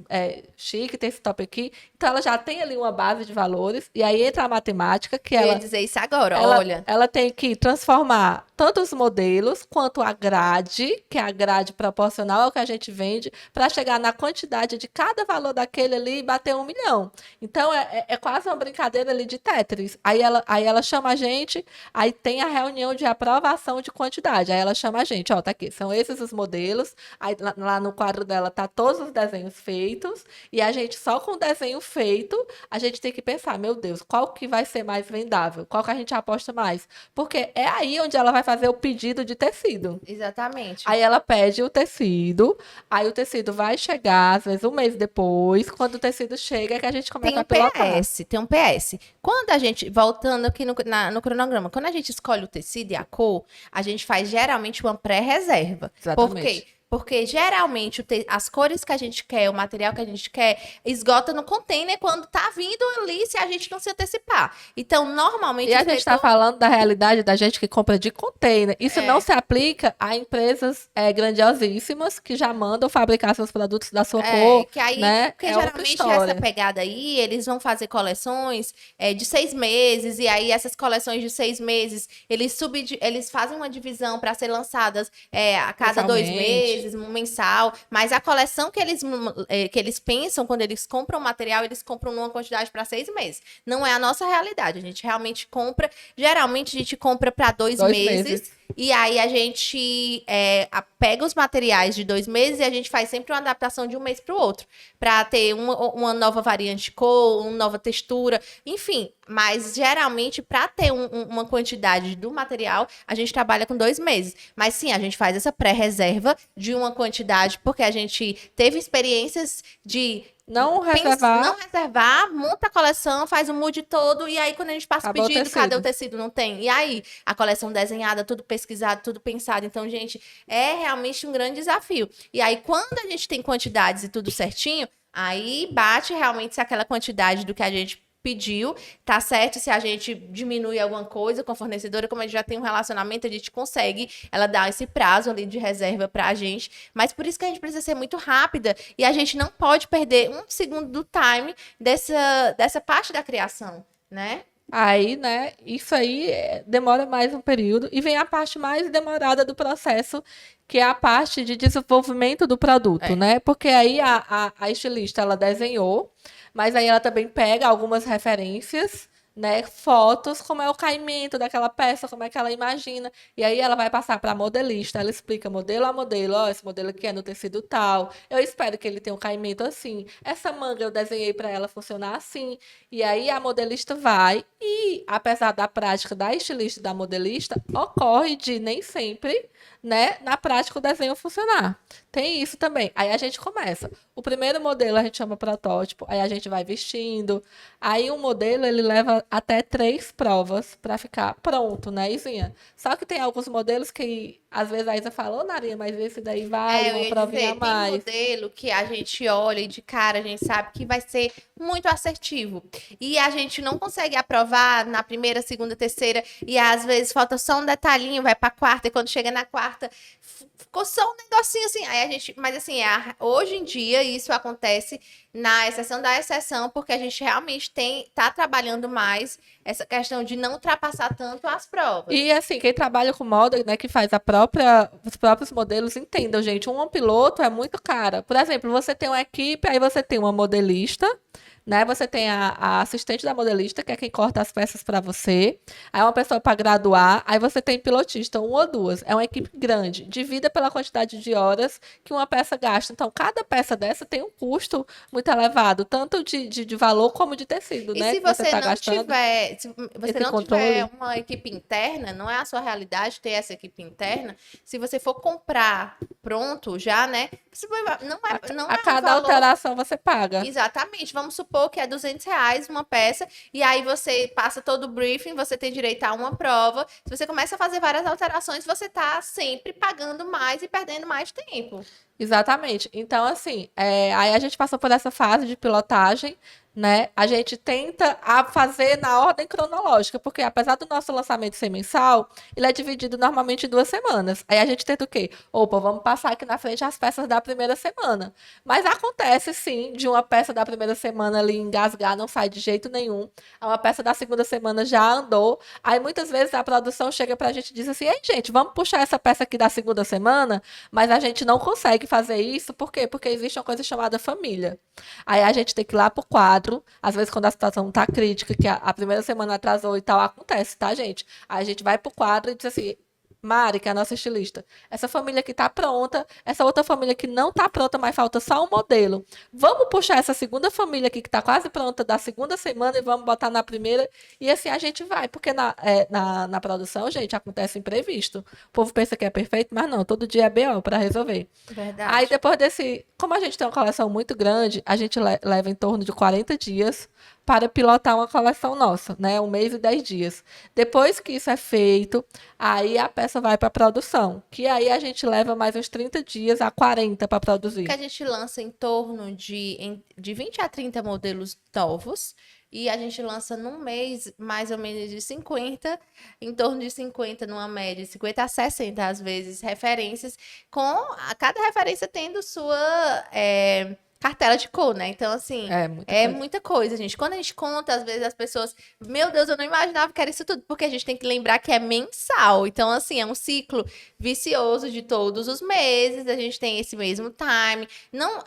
chique, tem esse top aqui. Então, ela já tem ali uma base de valores. E aí entra a matemática, que Eu ia ela dizer isso agora, ela, olha. ela tem que transformar tanto os modelos quanto a grade, que é a grade proporcional ao que a gente vende, para chegar na quantidade de cada valor daquele ali e bater 1 milhão. Então, é quase uma brincadeira ali de Tetris. Aí ela chama a gente, aí tem a reunião de aprovação de quantidade. Aí ela chama a gente, ó, tá aqui, são esses os modelos. Aí lá no quadro dela tá todos os desenhos feitos, e a gente só com o desenho feito, a gente tem que pensar, meu Deus, qual que vai ser mais vendável? Qual que a gente aposta mais? Porque é aí onde ela vai fazer o pedido de tecido. Exatamente. Aí ela pede o tecido, aí o tecido vai chegar, às vezes um mês depois, quando o tecido chega, é que a gente começa Tem um a pilotar. tem um PS. Quando a gente, voltando aqui no cronograma, quando a gente escolhe o tecido e a cor, a gente faz geralmente uma pré-reserva. Por Exatamente. quê? Porque geralmente as cores que a gente quer, o material que a gente quer, esgota no container quando tá vindo ali, se a gente não se antecipar. Então, normalmente E a o gente está setor- falando da realidade da gente que compra de container. Isso É. não se aplica a empresas grandiosíssimas que já mandam fabricar seus produtos da sua cor, que aí, né? porque É outra geralmente história. essa pegada aí, eles vão fazer coleções de 6 meses, e aí essas coleções de 6 meses, eles fazem uma divisão para ser lançadas a cada 2 meses, um mensal, mas a coleção que eles pensam quando eles compram material, eles compram numa quantidade para 6 meses. Não é a nossa realidade, a gente realmente compra, geralmente a gente compra para 2 meses. E aí a gente pega os materiais de 2 meses e a gente faz sempre uma adaptação de um mês para o outro, para ter uma nova variante de cor, uma nova textura, enfim. Mas geralmente, para ter uma quantidade do material, a gente trabalha com 2 meses. Mas sim, a gente faz essa pré-reserva de uma quantidade, porque a gente teve experiências de Não reservar. não reservar, monta a coleção, faz o mood todo, e aí quando a gente passa o Acabou o pedido, cadê o tecido? tecido? Não tem. E aí, a coleção desenhada, tudo pesquisado, tudo pensado. Então, gente, é realmente um grande desafio. E aí, quando a gente tem quantidades e tudo certinho, aí bate realmente se aquela quantidade do que a gente pediu, tá certo? Se a gente diminui alguma coisa com a fornecedora, como a gente já tem um relacionamento, a gente consegue, ela dá esse prazo ali de reserva pra gente, mas por isso que a gente precisa ser muito rápida e a gente não pode perder um segundo do time dessa parte da criação, né? Aí, né, isso aí demora mais um período e vem a parte mais demorada do processo, que é a parte de desenvolvimento do produto, né? Porque aí a estilista, ela desenhou, mas aí ela também pega algumas referências, né, fotos, como é o caimento daquela peça, como é que ela imagina, e aí ela vai passar para a modelista, ela explica modelo a modelo, ó, esse modelo aqui é no tecido tal, eu espero que ele tenha um caimento assim, essa manga eu desenhei para ela funcionar assim, e aí a modelista vai, e apesar da prática da estilista e da modelista, ocorre de nem sempre, né, na prática o desenho funcionar. Tem isso também. Aí a gente começa. O primeiro modelo a gente chama protótipo, aí a gente vai vestindo. Aí um modelo ele leva até 3 provas para ficar pronto, né, Izinha? Só que tem alguns modelos que às vezes a Isa fala, ô Narinha, mas esse daí vale Eu uma ia provinha a dizer, tem mais. modelo que a gente olha e de cara a gente sabe que vai ser muito assertivo. E a gente não consegue aprovar na primeira, segunda, terceira, e às vezes falta só um detalhinho, vai pra quarta, e quando chega na quarta, quarta, ficou só um negocinho assim. Aí a gente, mas assim, hoje em dia isso acontece na exceção da exceção, porque a gente realmente tá trabalhando mais essa questão de não ultrapassar tanto as provas. E assim, quem trabalha com moda, né, que faz os próprios modelos, entendam, gente, um piloto é muito cara. Por exemplo, você tem uma equipe, aí você tem uma modelista, né? Você tem a assistente da modelista, que é quem corta as peças para você. Aí uma pessoa para graduar, aí você tem pilotista, uma ou duas. É uma equipe grande, divida pela quantidade de horas que uma peça gasta. Então, cada peça dessa tem um custo muito elevado, tanto de valor como de tecido, E né? se Que você você está não gastando. tiver, se você Esse não tiver controle. uma equipe interna, não é a sua realidade ter essa equipe interna. Se você for comprar pronto já, né? Não A é um cada valor. alteração você paga. Exatamente. Vamos supor que é R$ 200 uma peça, e aí você passa todo o briefing, você tem direito a uma prova. Se você começa a fazer várias alterações, você tá sempre pagando mais e perdendo mais tempo. Exatamente. Então, assim, aí a gente passou por essa fase de pilotagem, né? A gente tenta fazer na ordem cronológica, porque apesar do nosso lançamento ser mensal, ele é dividido normalmente em 2 semanas. Aí a gente tenta o quê? Opa, vamos passar aqui na frente as peças da primeira semana. Mas acontece, sim, de uma peça da primeira semana ali engasgar, não sai de jeito nenhum. Uma peça da segunda semana já andou. Aí muitas vezes a produção chega pra gente e diz assim: ei, gente, vamos puxar essa peça aqui da segunda semana, mas a gente não consegue fazer isso, por quê? Porque existe uma coisa chamada família. Aí a gente tem que ir lá pro quadro, às vezes quando a situação tá crítica, que a primeira semana atrasou e tal, acontece, tá, gente? Aí a gente vai pro quadro e diz assim: Mari, que é a nossa estilista, essa família aqui tá pronta, essa outra família que não tá pronta, mas falta só um modelo. Vamos puxar essa segunda família aqui que tá quase pronta da segunda semana e vamos botar na primeira. E assim a gente vai, porque na produção, gente, acontece imprevisto. O povo pensa que é perfeito, mas não, todo dia é BO para resolver. Aí Verdade. depois como a gente tem uma coleção muito grande, a gente leva em torno de 40 dias para pilotar uma coleção nossa, né? 1 mês e 10 dias. Depois que isso é feito, aí a peça vai para produção, que aí a gente leva mais uns 30 dias a 40 para Que a produzir. gente lança em torno de 20 a 30 modelos novos. E a gente lança num mês mais ou menos de 50, em torno de 50 numa média, 50 a 60 às vezes, referências, com cada referência tendo sua cartela de cor, né? Então, assim, É muita é coisa. muita coisa, gente. Quando a gente conta, às vezes as pessoas, meu Deus, eu não imaginava que era isso tudo, porque a gente tem que lembrar que é mensal. Então, assim, é um ciclo vicioso de todos os meses, a gente tem esse mesmo time. Não,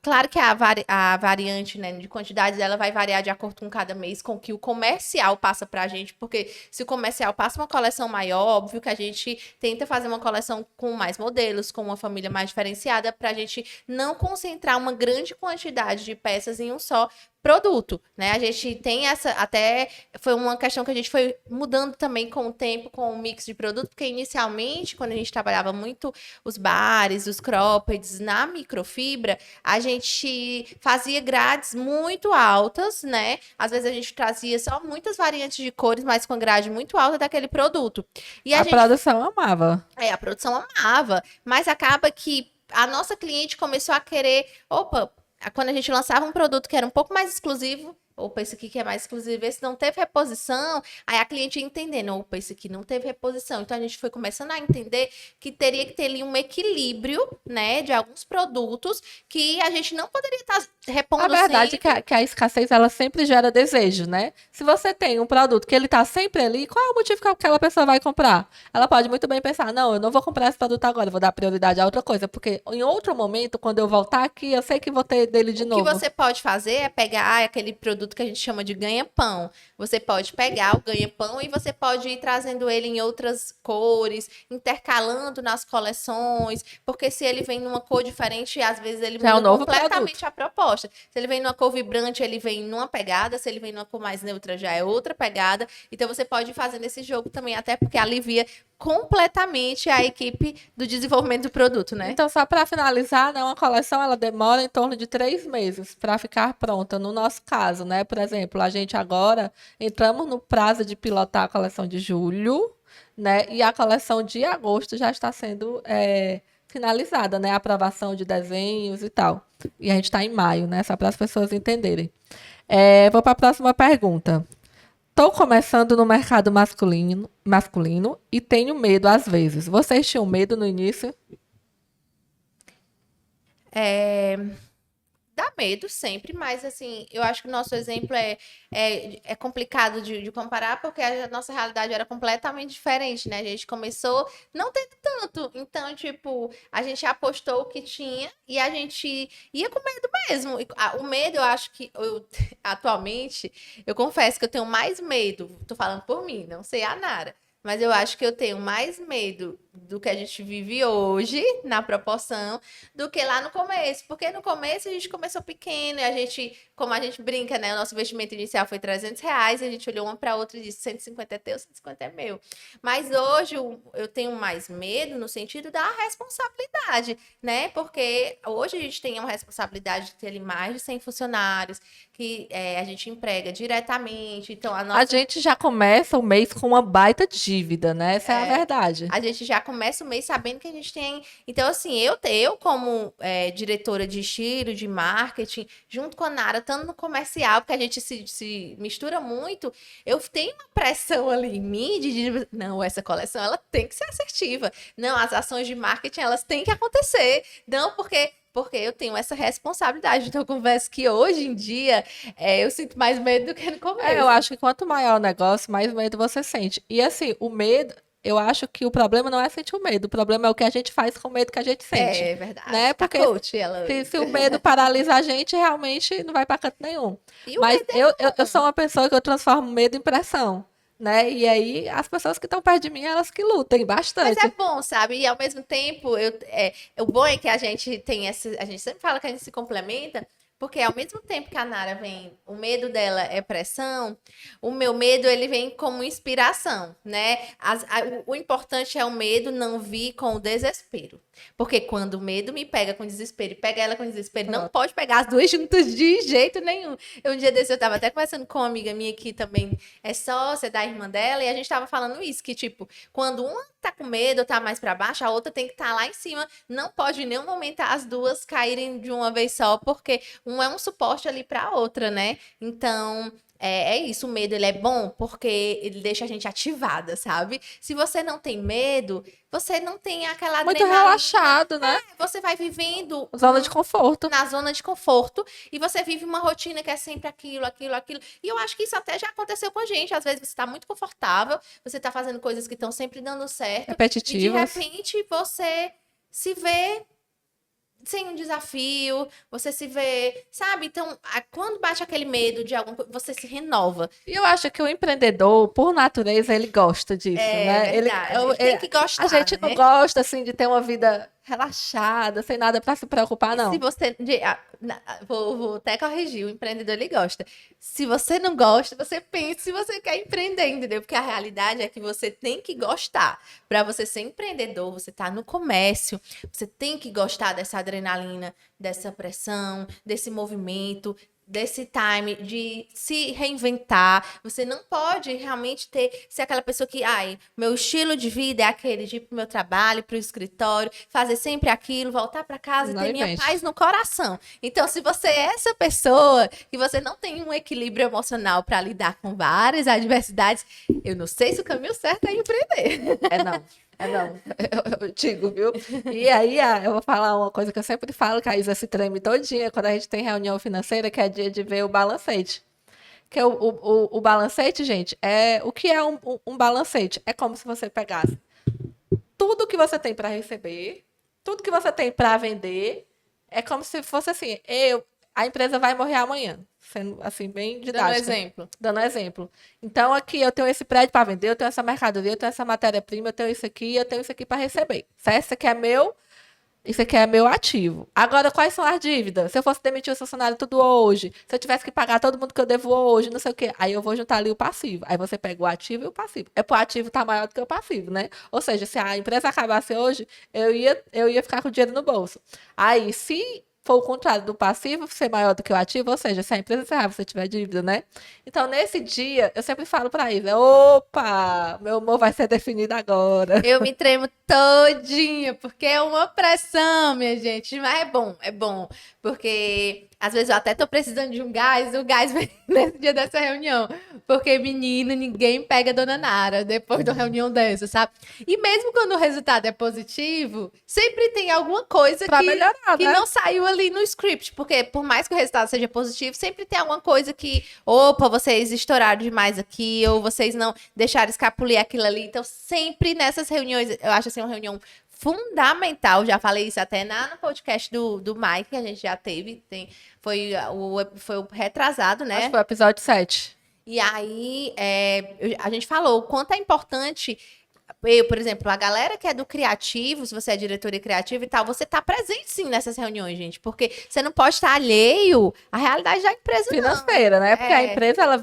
claro que a variante, né, de quantidade dela vai variar de acordo com cada mês, com o que o comercial passa pra gente, porque se o comercial passa uma coleção maior, óbvio que a gente tenta fazer uma coleção com mais modelos, com uma família mais diferenciada, pra gente não concentrar uma grande quantidade de peças em um só produto, né? A gente tem até foi uma questão que a gente foi mudando também com o tempo, com o mix de produto, porque inicialmente, quando a gente trabalhava muito os bares, os croppeds na microfibra, a gente fazia grades muito altas, né? Às vezes a gente trazia só muitas variantes de cores, mas com grade muito alta daquele produto. E a A gente, produção amava. a produção amava, mas acaba que a nossa cliente começou a querer, opa, quando a gente lançava um produto que era um pouco mais exclusivo, opa, esse aqui que é mais exclusivo, esse não teve reposição, aí a cliente ia entendendo, opa, esse aqui não teve reposição. Então a gente foi começando a entender que teria que ter ali um equilíbrio, né, de alguns produtos que a gente não poderia estar A repondo verdade é que sempre. que a escassez ela sempre gera desejo, né? Se você tem um produto que ele tá sempre ali, qual é o motivo que aquela pessoa vai comprar? Ela pode muito bem pensar: não, eu não vou comprar esse produto agora, eu vou dar prioridade a outra coisa, porque em outro momento, quando eu voltar aqui, eu sei que vou ter dele de O que novo. você pode fazer é pegar aquele produto que a gente chama de ganha-pão. Você pode pegar o ganha-pão e você pode ir trazendo ele em outras cores, intercalando nas coleções, porque se ele vem numa cor diferente, às vezes ele Já é um muda novo produto. completamente a proposta. Se ele vem numa cor vibrante, ele vem numa pegada, se ele vem numa cor mais neutra, já é outra pegada. Então você pode ir fazendo esse jogo também, até porque alivia completamente a equipe do desenvolvimento do produto, né? Então, só para finalizar, né, uma coleção ela demora em torno de 3 meses para ficar pronta. No nosso caso, né, por exemplo, a gente agora entramos no prazo de pilotar a coleção de julho, né, e a coleção de agosto já está sendo finalizada, né, a aprovação de desenhos e tal. E a gente está em maio, né, só para as pessoas entenderem. Vou para a próxima pergunta. Tô começando no mercado masculino e tenho medo às vezes. Vocês tinham medo no início? É, dá medo sempre, mas assim, eu acho que o nosso exemplo é complicado de comparar, porque a nossa realidade era completamente diferente, né? A gente começou não tendo tanto. Então, tipo, a gente apostou o que tinha e a gente ia com medo mesmo. O medo, eu acho que atualmente, eu confesso que eu tenho mais medo, tô falando por mim, não sei a Nara. Mas eu acho que eu tenho mais medo do que a gente vive hoje, na proporção, do que lá no começo. Porque no começo a gente começou pequeno e a gente, como a gente brinca, né? O nosso investimento inicial foi R$ 300, a gente olhou uma para outra e disse: 150 é teu, 150 é meu. Mas hoje eu tenho mais medo no sentido da responsabilidade, né? Porque hoje a gente tem uma responsabilidade de ter ali mais de 100 funcionários, que a gente emprega diretamente. Então a A nossa. gente já começa o mês com uma baita dívida, né? Essa é a verdade. A gente já começa o mês sabendo que a gente tem. Então, assim, eu como diretora de estilo, de marketing, junto com a Nara, estando no comercial, porque a gente se mistura muito, eu tenho uma pressão ali em mim de dizer, não, essa coleção ela tem que ser assertiva. Não, as ações de marketing elas têm que acontecer. Não, porque eu tenho essa responsabilidade. Então, eu confesso que hoje em dia eu sinto mais medo do que no Eu começo. acho que quanto maior o negócio, mais medo você sente. E assim, o medo, eu acho que o problema não é sentir o medo, o problema é o que a gente faz com o medo que a gente sente, É verdade. né? Tá Porque coach, ela se o medo paralisa a gente, realmente não vai para canto nenhum. E o Mas medo eu sou uma pessoa que eu transformo medo em pressão, né? E aí as pessoas que estão perto de mim, elas que lutem Mas é bastante. bom, sabe? E ao mesmo tempo, o bom é que a gente tem esse. A gente sempre fala que a gente se complementa, porque ao mesmo tempo que a Nara vem, o medo dela é pressão, o meu medo ele vem como inspiração, né? O importante é o medo não vir com o desespero. Porque quando o medo me pega com desespero e pega ela com desespero, não Pronto. pode pegar as duas juntas de jeito nenhum. Um dia desse eu tava até conversando com uma amiga minha que também é sócia da irmã dela, e a gente tava falando isso, que tipo, quando uma tá com medo ou tá mais pra baixo, a outra tem que estar lá em cima. Não pode em nenhum momento as duas caírem de uma vez só, porque um é um suporte ali pra outra, né? Então, é isso, o medo ele é bom porque ele deixa a gente ativada, sabe? Se você não tem medo, você não tem aquela Muito adrenalina, relaxado, né? você vai vivendo Zona de conforto. na zona de conforto e você vive uma rotina que é sempre aquilo, aquilo, aquilo. E eu acho que isso até já aconteceu com a gente. Às vezes você está muito confortável, você está fazendo coisas que estão sempre dando certo e de Repetitivas. repente você se vê sem um desafio, você se vê, sabe? Então, quando bate aquele medo de alguma coisa, você se renova. E eu acho que o empreendedor, por natureza, ele gosta disso, É né? verdade. Tem que A gostar, gente não né? gosta, assim, de ter uma vida relaxada, sem nada para se preocupar, E se não. você. Vou até corrigir, o empreendedor ele gosta. Se você não gosta, você pensa se você quer empreender, entendeu? Porque a realidade é que você tem que gostar. Para você ser empreendedor, você tá no comércio, você tem que gostar dessa adrenalina, dessa pressão, desse movimento, desse time de se reinventar. Você não pode realmente ser aquela pessoa que, ai, meu estilo de vida é aquele de ir pro meu trabalho, pro escritório, fazer sempre aquilo, voltar para casa e Não ter minha invente. paz no coração. Então, se você é essa pessoa que você não tem um equilíbrio emocional para lidar com várias adversidades, eu não sei se o caminho certo é empreender. É não. É não. Eu digo, viu? E aí, eu vou falar uma coisa que eu sempre falo, que a Isa se treme todinha quando a gente tem reunião financeira, que é dia de ver o balancete. Que é o balancete, gente, o que é um balancete? É como se você pegasse tudo que você tem para receber, tudo que você tem para vender, é como se fosse assim, a empresa vai morrer amanhã, sendo assim bem Dando um didática, exemplo. dando um exemplo. Então aqui eu tenho esse prédio para vender, eu tenho essa mercadoria, eu tenho essa matéria-prima, eu tenho isso aqui para receber. Certo? Isso aqui é meu ativo. Agora, quais são as dívidas? Se eu fosse demitir o funcionário tudo hoje, se eu tivesse que pagar todo mundo que eu devo hoje, não sei o quê, aí eu vou juntar ali o passivo. Aí você pega o ativo e o passivo. É pro ativo estar maior do que o passivo, né? Ou seja, se a empresa acabasse hoje, eu ia ficar com o dinheiro no bolso. Aí, se for o contrário do passivo ser maior do que o ativo, ou seja, se a empresa encerrar, você tiver dívida, né? Então, nesse dia, eu sempre falo para eles, opa, meu humor vai ser definido agora. Eu me tremo todinha, porque é uma pressão, minha gente. Mas é bom, porque Às vezes eu até tô precisando de um gás, o gás vem nesse dia dessa reunião. Porque, menino, ninguém pega a Dona Nara depois de uma reunião dessa, sabe? E mesmo quando o resultado é positivo, sempre tem alguma coisa Pra melhorar, que né? não saiu ali no script. Porque por mais que o resultado seja positivo, sempre tem alguma coisa que, opa, vocês estouraram demais aqui, ou vocês não deixaram escapulir aquilo ali. Então, sempre nessas reuniões, eu acho assim uma reunião fundamental, já falei isso até no podcast do Mike, que a gente já teve, foi o retrasado, Acho que né? foi o episódio 7. E aí a gente falou o quanto é importante. Por exemplo, a galera que é do criativo, se você é diretoria criativa e tal, você tá presente sim nessas reuniões, gente, porque você não pode estar alheio à realidade da empresa, não. Financeira, né? Porque a É. empresa, ela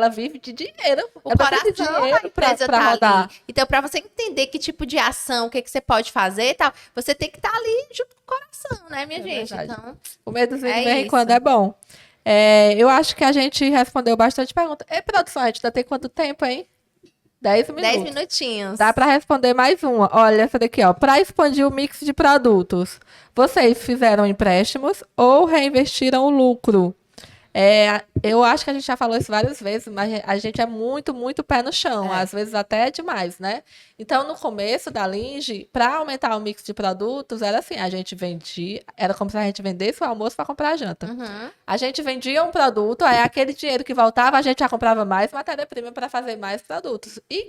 vive de dinheiro. O Ela precisa de coração da dinheiro empresa pra tá rodar. ali. Então, para você entender que tipo de ação, o que você pode fazer e tal, você tem que estar ali junto com o coração, né, minha É gente? verdade. Então, O medozinho é de vez em isso. quando é bom. Eu acho que a gente respondeu bastante pergunta. E produção, a gente ainda tem quanto tempo, hein? 10 minutos. 10 minutinhos. Dá para responder mais uma. Olha essa daqui, ó. Para expandir o mix de produtos, vocês fizeram empréstimos ou reinvestiram o lucro? Eu acho que a gente já falou isso várias vezes, mas a gente é muito, muito pé no chão, às vezes até demais, né? Então, no começo da Linge, para aumentar o mix de produtos, era assim, a gente vendia, era como se a gente vendesse o almoço para comprar a janta. Uhum. A gente vendia um produto, aí aquele dinheiro que voltava, a gente já comprava mais matéria-prima para fazer mais produtos. E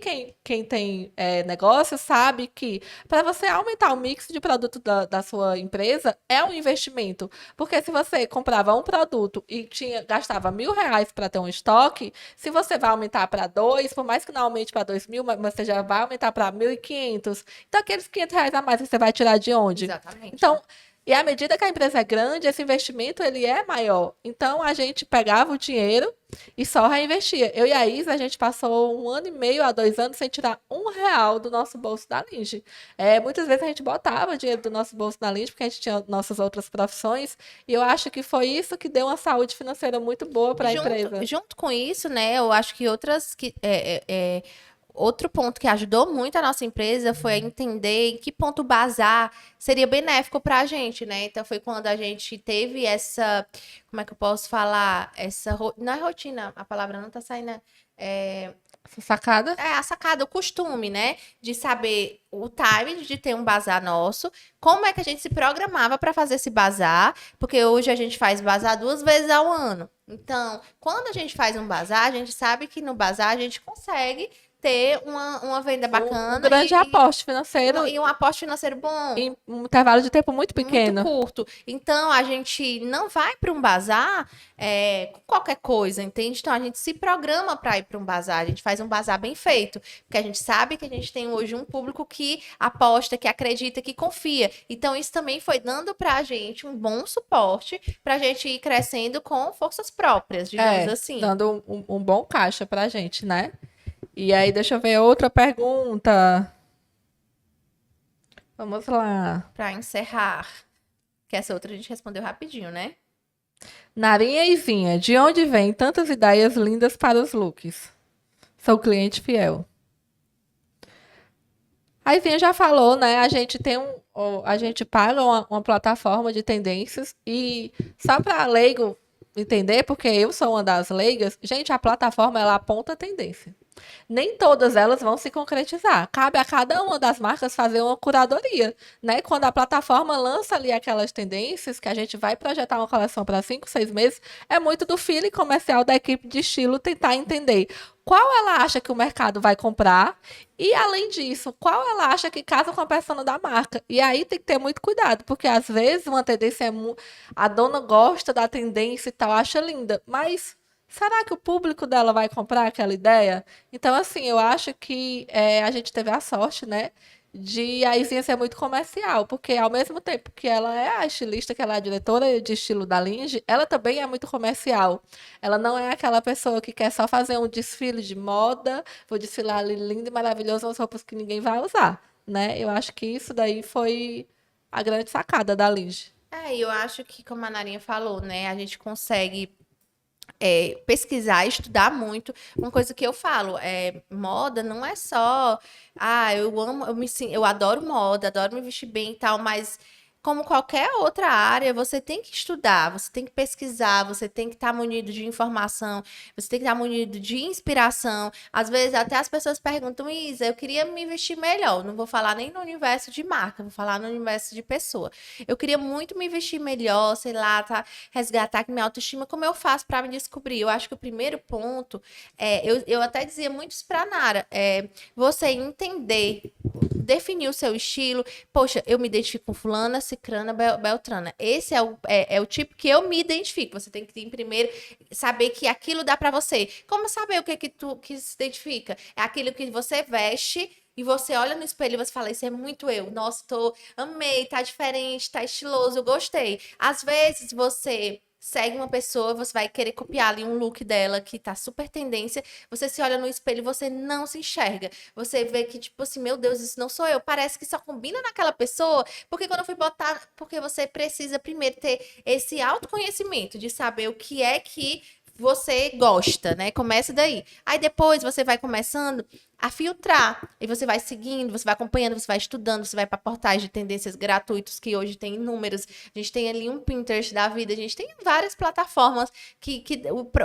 quem tem negócio sabe que para você aumentar o mix de produto da sua empresa, é um investimento. Porque se você comprava um produto e gastava R$ 1.000 para ter um estoque, se você vai aumentar para 2, por mais que não aumente para 2.000, mas você já vai aumentar para 1.500. Então, aqueles R$ 500 a mais você vai tirar de onde? Exatamente. Então, e à medida que a empresa é grande, esse investimento ele é maior. Então, a gente pegava o dinheiro e só reinvestia. Eu e a Isa, a gente passou 1 ano e meio a 2 anos sem tirar R$ 1 do nosso bolso da Linge. Muitas vezes a gente botava dinheiro do nosso bolso na Linge, porque a gente tinha nossas outras profissões. E eu acho que foi isso que deu uma saúde financeira muito boa para a empresa. Junto com isso, né, eu acho que outro ponto que ajudou muito a nossa empresa foi a entender em que ponto o bazar seria benéfico para a gente, né? Então foi quando a gente teve essa, como é que eu posso falar? Não é rotina, a palavra não tá saindo. Essa sacada? A sacada, o costume, né? De saber o time de ter um bazar nosso, como é que a gente se programava para fazer esse bazar, porque hoje a gente faz bazar 2 vezes ao ano. Então, quando a gente faz um bazar, a gente sabe que no bazar a gente consegue ter uma venda bacana. Um grande aporte financeiro e um aporte financeiro bom. em um intervalo de tempo muito pequeno. Muito curto. Então, a gente não vai para um bazar com qualquer coisa, entende? Então, a gente se programa para ir para um bazar. A gente faz um bazar bem feito. Porque a gente sabe que a gente tem hoje um público que aposta, que acredita, que confia. Então, isso também foi dando para a gente um bom suporte para a gente ir crescendo com forças próprias, digamos assim. Dando um bom caixa para a gente, né? E aí, deixa eu ver outra pergunta. Vamos lá. Para encerrar. Que essa outra a gente respondeu rapidinho, né? Narinha e Vinha, de onde vêm tantas ideias lindas para os looks? Sou cliente fiel. A Ivinha já falou, né? A gente paga uma plataforma de tendências e só para leigo entender, porque eu sou uma das leigas, gente, a plataforma ela aponta a tendência. Nem todas elas vão se concretizar. Cabe a cada uma das marcas fazer uma curadoria, né? Quando a plataforma lança ali aquelas tendências, que a gente vai projetar uma coleção para 5, 6 meses, é muito do feeling comercial da equipe de estilo tentar entender qual ela acha que o mercado vai comprar e, além disso, qual ela acha que casa com a persona da marca. E aí tem que ter muito cuidado, porque às vezes uma tendência a dona gosta da tendência e tal, acha linda, mas será que o público dela vai comprar aquela ideia? Então, assim, eu acho que a gente teve a sorte, né, de a Izinha ser muito comercial, porque ao mesmo tempo que ela é a estilista, que ela é a diretora de estilo da Linge, ela também é muito comercial. Ela não é aquela pessoa que quer só fazer um desfile de moda, vou desfilar ali lindo e maravilhoso, umas roupas que ninguém vai usar, né? Eu acho que isso daí foi a grande sacada da Linge. Eu acho que, como a Narinha falou, né, a gente consegue pesquisar, estudar muito. Uma coisa que eu falo, moda não é só, eu amo, eu adoro moda, adoro me vestir bem e tal, mas como qualquer outra área, você tem que estudar, você tem que pesquisar, você tem que estar munido de informação, você tem que estar munido de inspiração. Às vezes, até as pessoas perguntam, Isa, eu queria me vestir melhor. Não vou falar nem no universo de marca, vou falar no universo de pessoa. Eu queria muito me vestir melhor, sei lá, tá? Resgatar minha autoestima. Como eu faço para me descobrir? Eu acho que o primeiro ponto, eu até dizia muito isso pra Nara, você entender, definir o seu estilo. Poxa, eu me identifico com fulana, cicrana, beltrana. Esse é o tipo que eu me identifico. Você tem que, primeiro, saber que aquilo dá pra você. Como saber o que se identifica? É aquilo que você veste e você olha no espelho e você fala, isso é muito eu. Nossa, amei, tá diferente, tá estiloso, eu gostei. Às vezes você segue uma pessoa, você vai querer copiar ali um look dela que tá super tendência, você se olha no espelho e você não se enxerga. Você vê que, tipo assim, meu Deus, isso não sou eu. Parece que só combina naquela pessoa, porque quando eu fui botar, porque você precisa primeiro ter esse autoconhecimento de saber o que é que você gosta, né? Começa daí. Aí depois você vai começando a filtrar. E você vai seguindo, você vai acompanhando, você vai estudando, você vai para portais de tendências gratuitos que hoje tem inúmeros. A gente tem ali um Pinterest da vida, a gente tem várias plataformas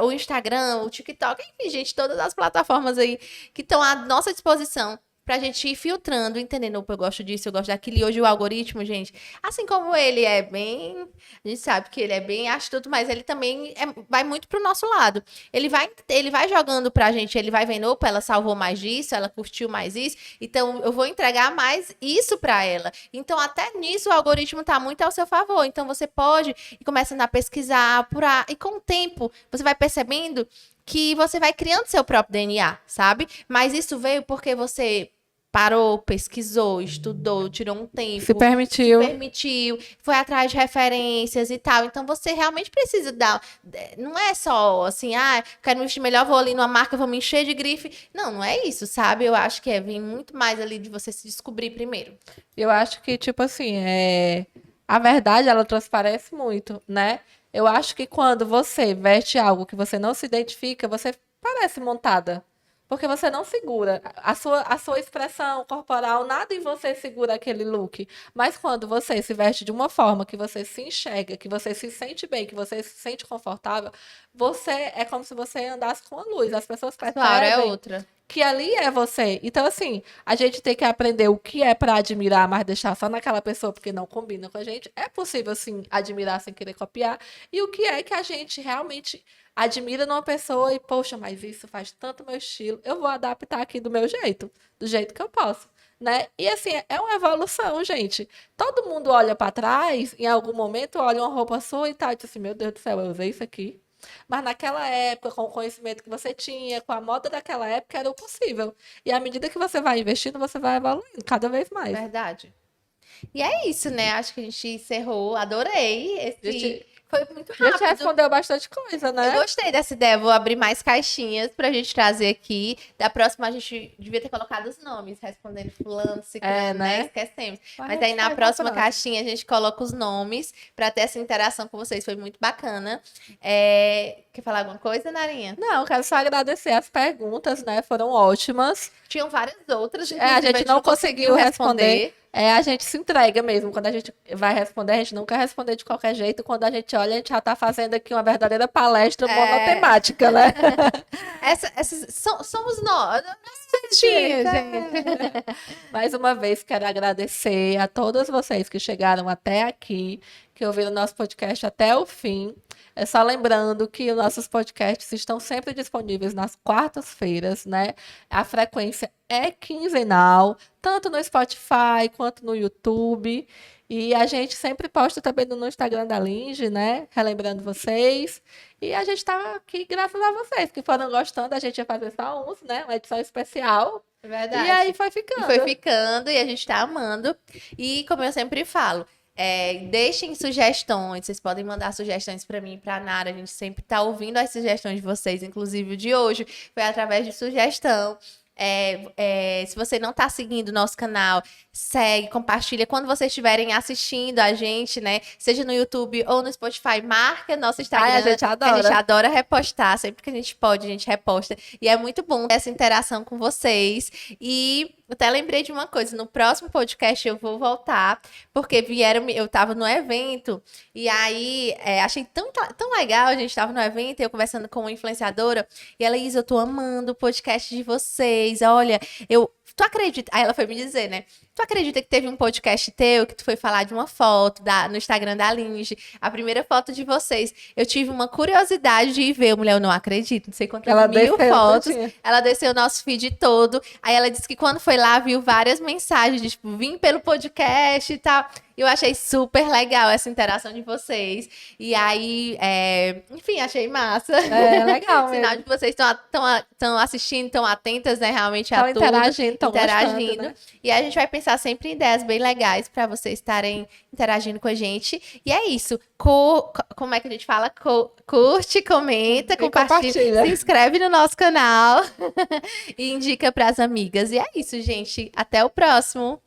o Instagram, o TikTok, enfim, gente, todas as plataformas aí que estão à nossa disposição pra gente ir filtrando, entendendo, opa, eu gosto disso, eu gosto daquilo. E hoje o algoritmo, gente, assim como ele é bem, a gente sabe que ele é bem astuto, mas ele também vai muito pro nosso lado. Ele vai jogando pra gente, ele vai vendo, opa, ela salvou mais disso, ela curtiu mais isso, então eu vou entregar mais isso pra ela. Então, até nisso, o algoritmo tá muito ao seu favor. Então, você pode ir começando a pesquisar, apurar, e com o tempo, você vai percebendo que você vai criando seu próprio DNA, sabe? Mas isso veio porque você parou, pesquisou, estudou, tirou um tempo, Se permitiu. foi atrás de referências e tal. Então você realmente precisa dar. Não é só assim, quero me vestir melhor, vou ali numa marca, vou me encher de grife. Não, não é isso, sabe? Eu acho que vem muito mais ali de você se descobrir primeiro. Eu acho que, tipo assim, a verdade, ela transparece muito, né? Eu acho que quando você veste algo que você não se identifica, você parece montada. Porque você não segura a sua expressão corporal, nada em você segura aquele look. Mas quando você se veste de uma forma que você se enxerga, que você se sente bem, que você se sente confortável, você é como se você andasse com a luz. As pessoas Claro, é percebem outra. que ali é você. Então, assim, a gente tem que aprender o que é para admirar, mas deixar só naquela pessoa porque não combina com a gente. É possível, sim, admirar sem querer copiar. E o que é que a gente realmente admira numa pessoa e, poxa, mas isso faz tanto meu estilo, eu vou adaptar aqui do meu jeito, do jeito que eu posso. Né? E assim, é uma evolução, gente. Todo mundo olha para trás, em algum momento olha uma roupa sua e tal, e diz assim, meu Deus do céu, eu usei isso aqui. Mas naquela época, com o conhecimento que você tinha, com a moda daquela época, era o possível. E à medida que você vai investindo, você vai evoluindo cada vez mais. Verdade. E é isso, né? Acho que a gente encerrou. Adorei Foi muito Já te rápido. respondeu bastante coisa, né? Eu gostei dessa ideia. Vou abrir mais caixinhas pra gente trazer aqui. Da próxima, a gente devia ter colocado os nomes, respondendo fulano, ciclano, né? Esquecemos. Mas aí na próxima caixinha a gente coloca os nomes pra ter essa interação com vocês. Foi muito bacana. Quer falar alguma coisa, Narinha? Não, quero só agradecer as perguntas, né? Foram ótimas. Tinham várias outras. A gente não conseguiu responder. A gente se entrega mesmo. Quando a gente vai responder, a gente não quer responder de qualquer jeito. Quando a gente olha, a gente já está fazendo aqui uma verdadeira palestra monotemática, né? Somos nós. Gente. Mais uma vez, quero agradecer a todos vocês que chegaram até aqui, que ouviram o nosso podcast até o fim. É só lembrando que os nossos podcasts estão sempre disponíveis nas quartas-feiras, né? A frequência é quinzenal, tanto no Spotify quanto no YouTube. E a gente sempre posta também no Instagram da Linge, né? Relembrando vocês. E a gente tá aqui graças a vocês que foram gostando. A gente ia fazer só uns, né? Uma edição especial. Verdade. E aí foi ficando. Foi ficando e a gente tá amando. E como eu sempre falo, deixem sugestões, vocês podem mandar sugestões para mim e para Nara, a gente sempre tá ouvindo as sugestões de vocês, inclusive o de hoje foi através de sugestão. Se você não tá seguindo o nosso canal, segue, compartilha. Quando vocês estiverem assistindo a gente, né? Seja no YouTube ou no Spotify, marca nosso Instagram. Ai, a gente que a adora. gente adora repostar. Sempre que a gente pode, a gente reposta. E é muito bom essa interação com vocês. E eu até lembrei de uma coisa. No próximo podcast eu vou voltar, porque eu tava no evento, e aí achei tão legal. A gente tava no evento, eu conversando com uma influenciadora, e ela, Isa, eu tô amando o podcast de vocês. Olha, tu acredita? Aí ela foi me dizer, né? Tu acredita que teve um podcast teu que tu foi falar de uma foto no Instagram da Linge, a primeira foto de vocês? Eu tive uma curiosidade de ir ver. Mulher, eu não acredito, não sei quantas Ela mil desceu fotos. tudinho. Ela desceu o nosso feed todo. Aí ela disse que quando foi lá, viu várias mensagens de tipo, vim pelo podcast e tal. Eu achei super legal essa interação de vocês. E aí, enfim, achei massa. É legal Sinal mesmo. de que vocês estão assistindo, estão atentas, né, realmente a Estão tudo. interagindo, estão Interagindo. gostando, né? E a gente vai pensar sempre em ideias bem legais para vocês estarem interagindo com a gente. E é isso. Como é que a gente fala? Curte, comenta, E compartilha. compartilha. Se inscreve no nosso canal e indica para as amigas. E é isso, gente. Até o próximo.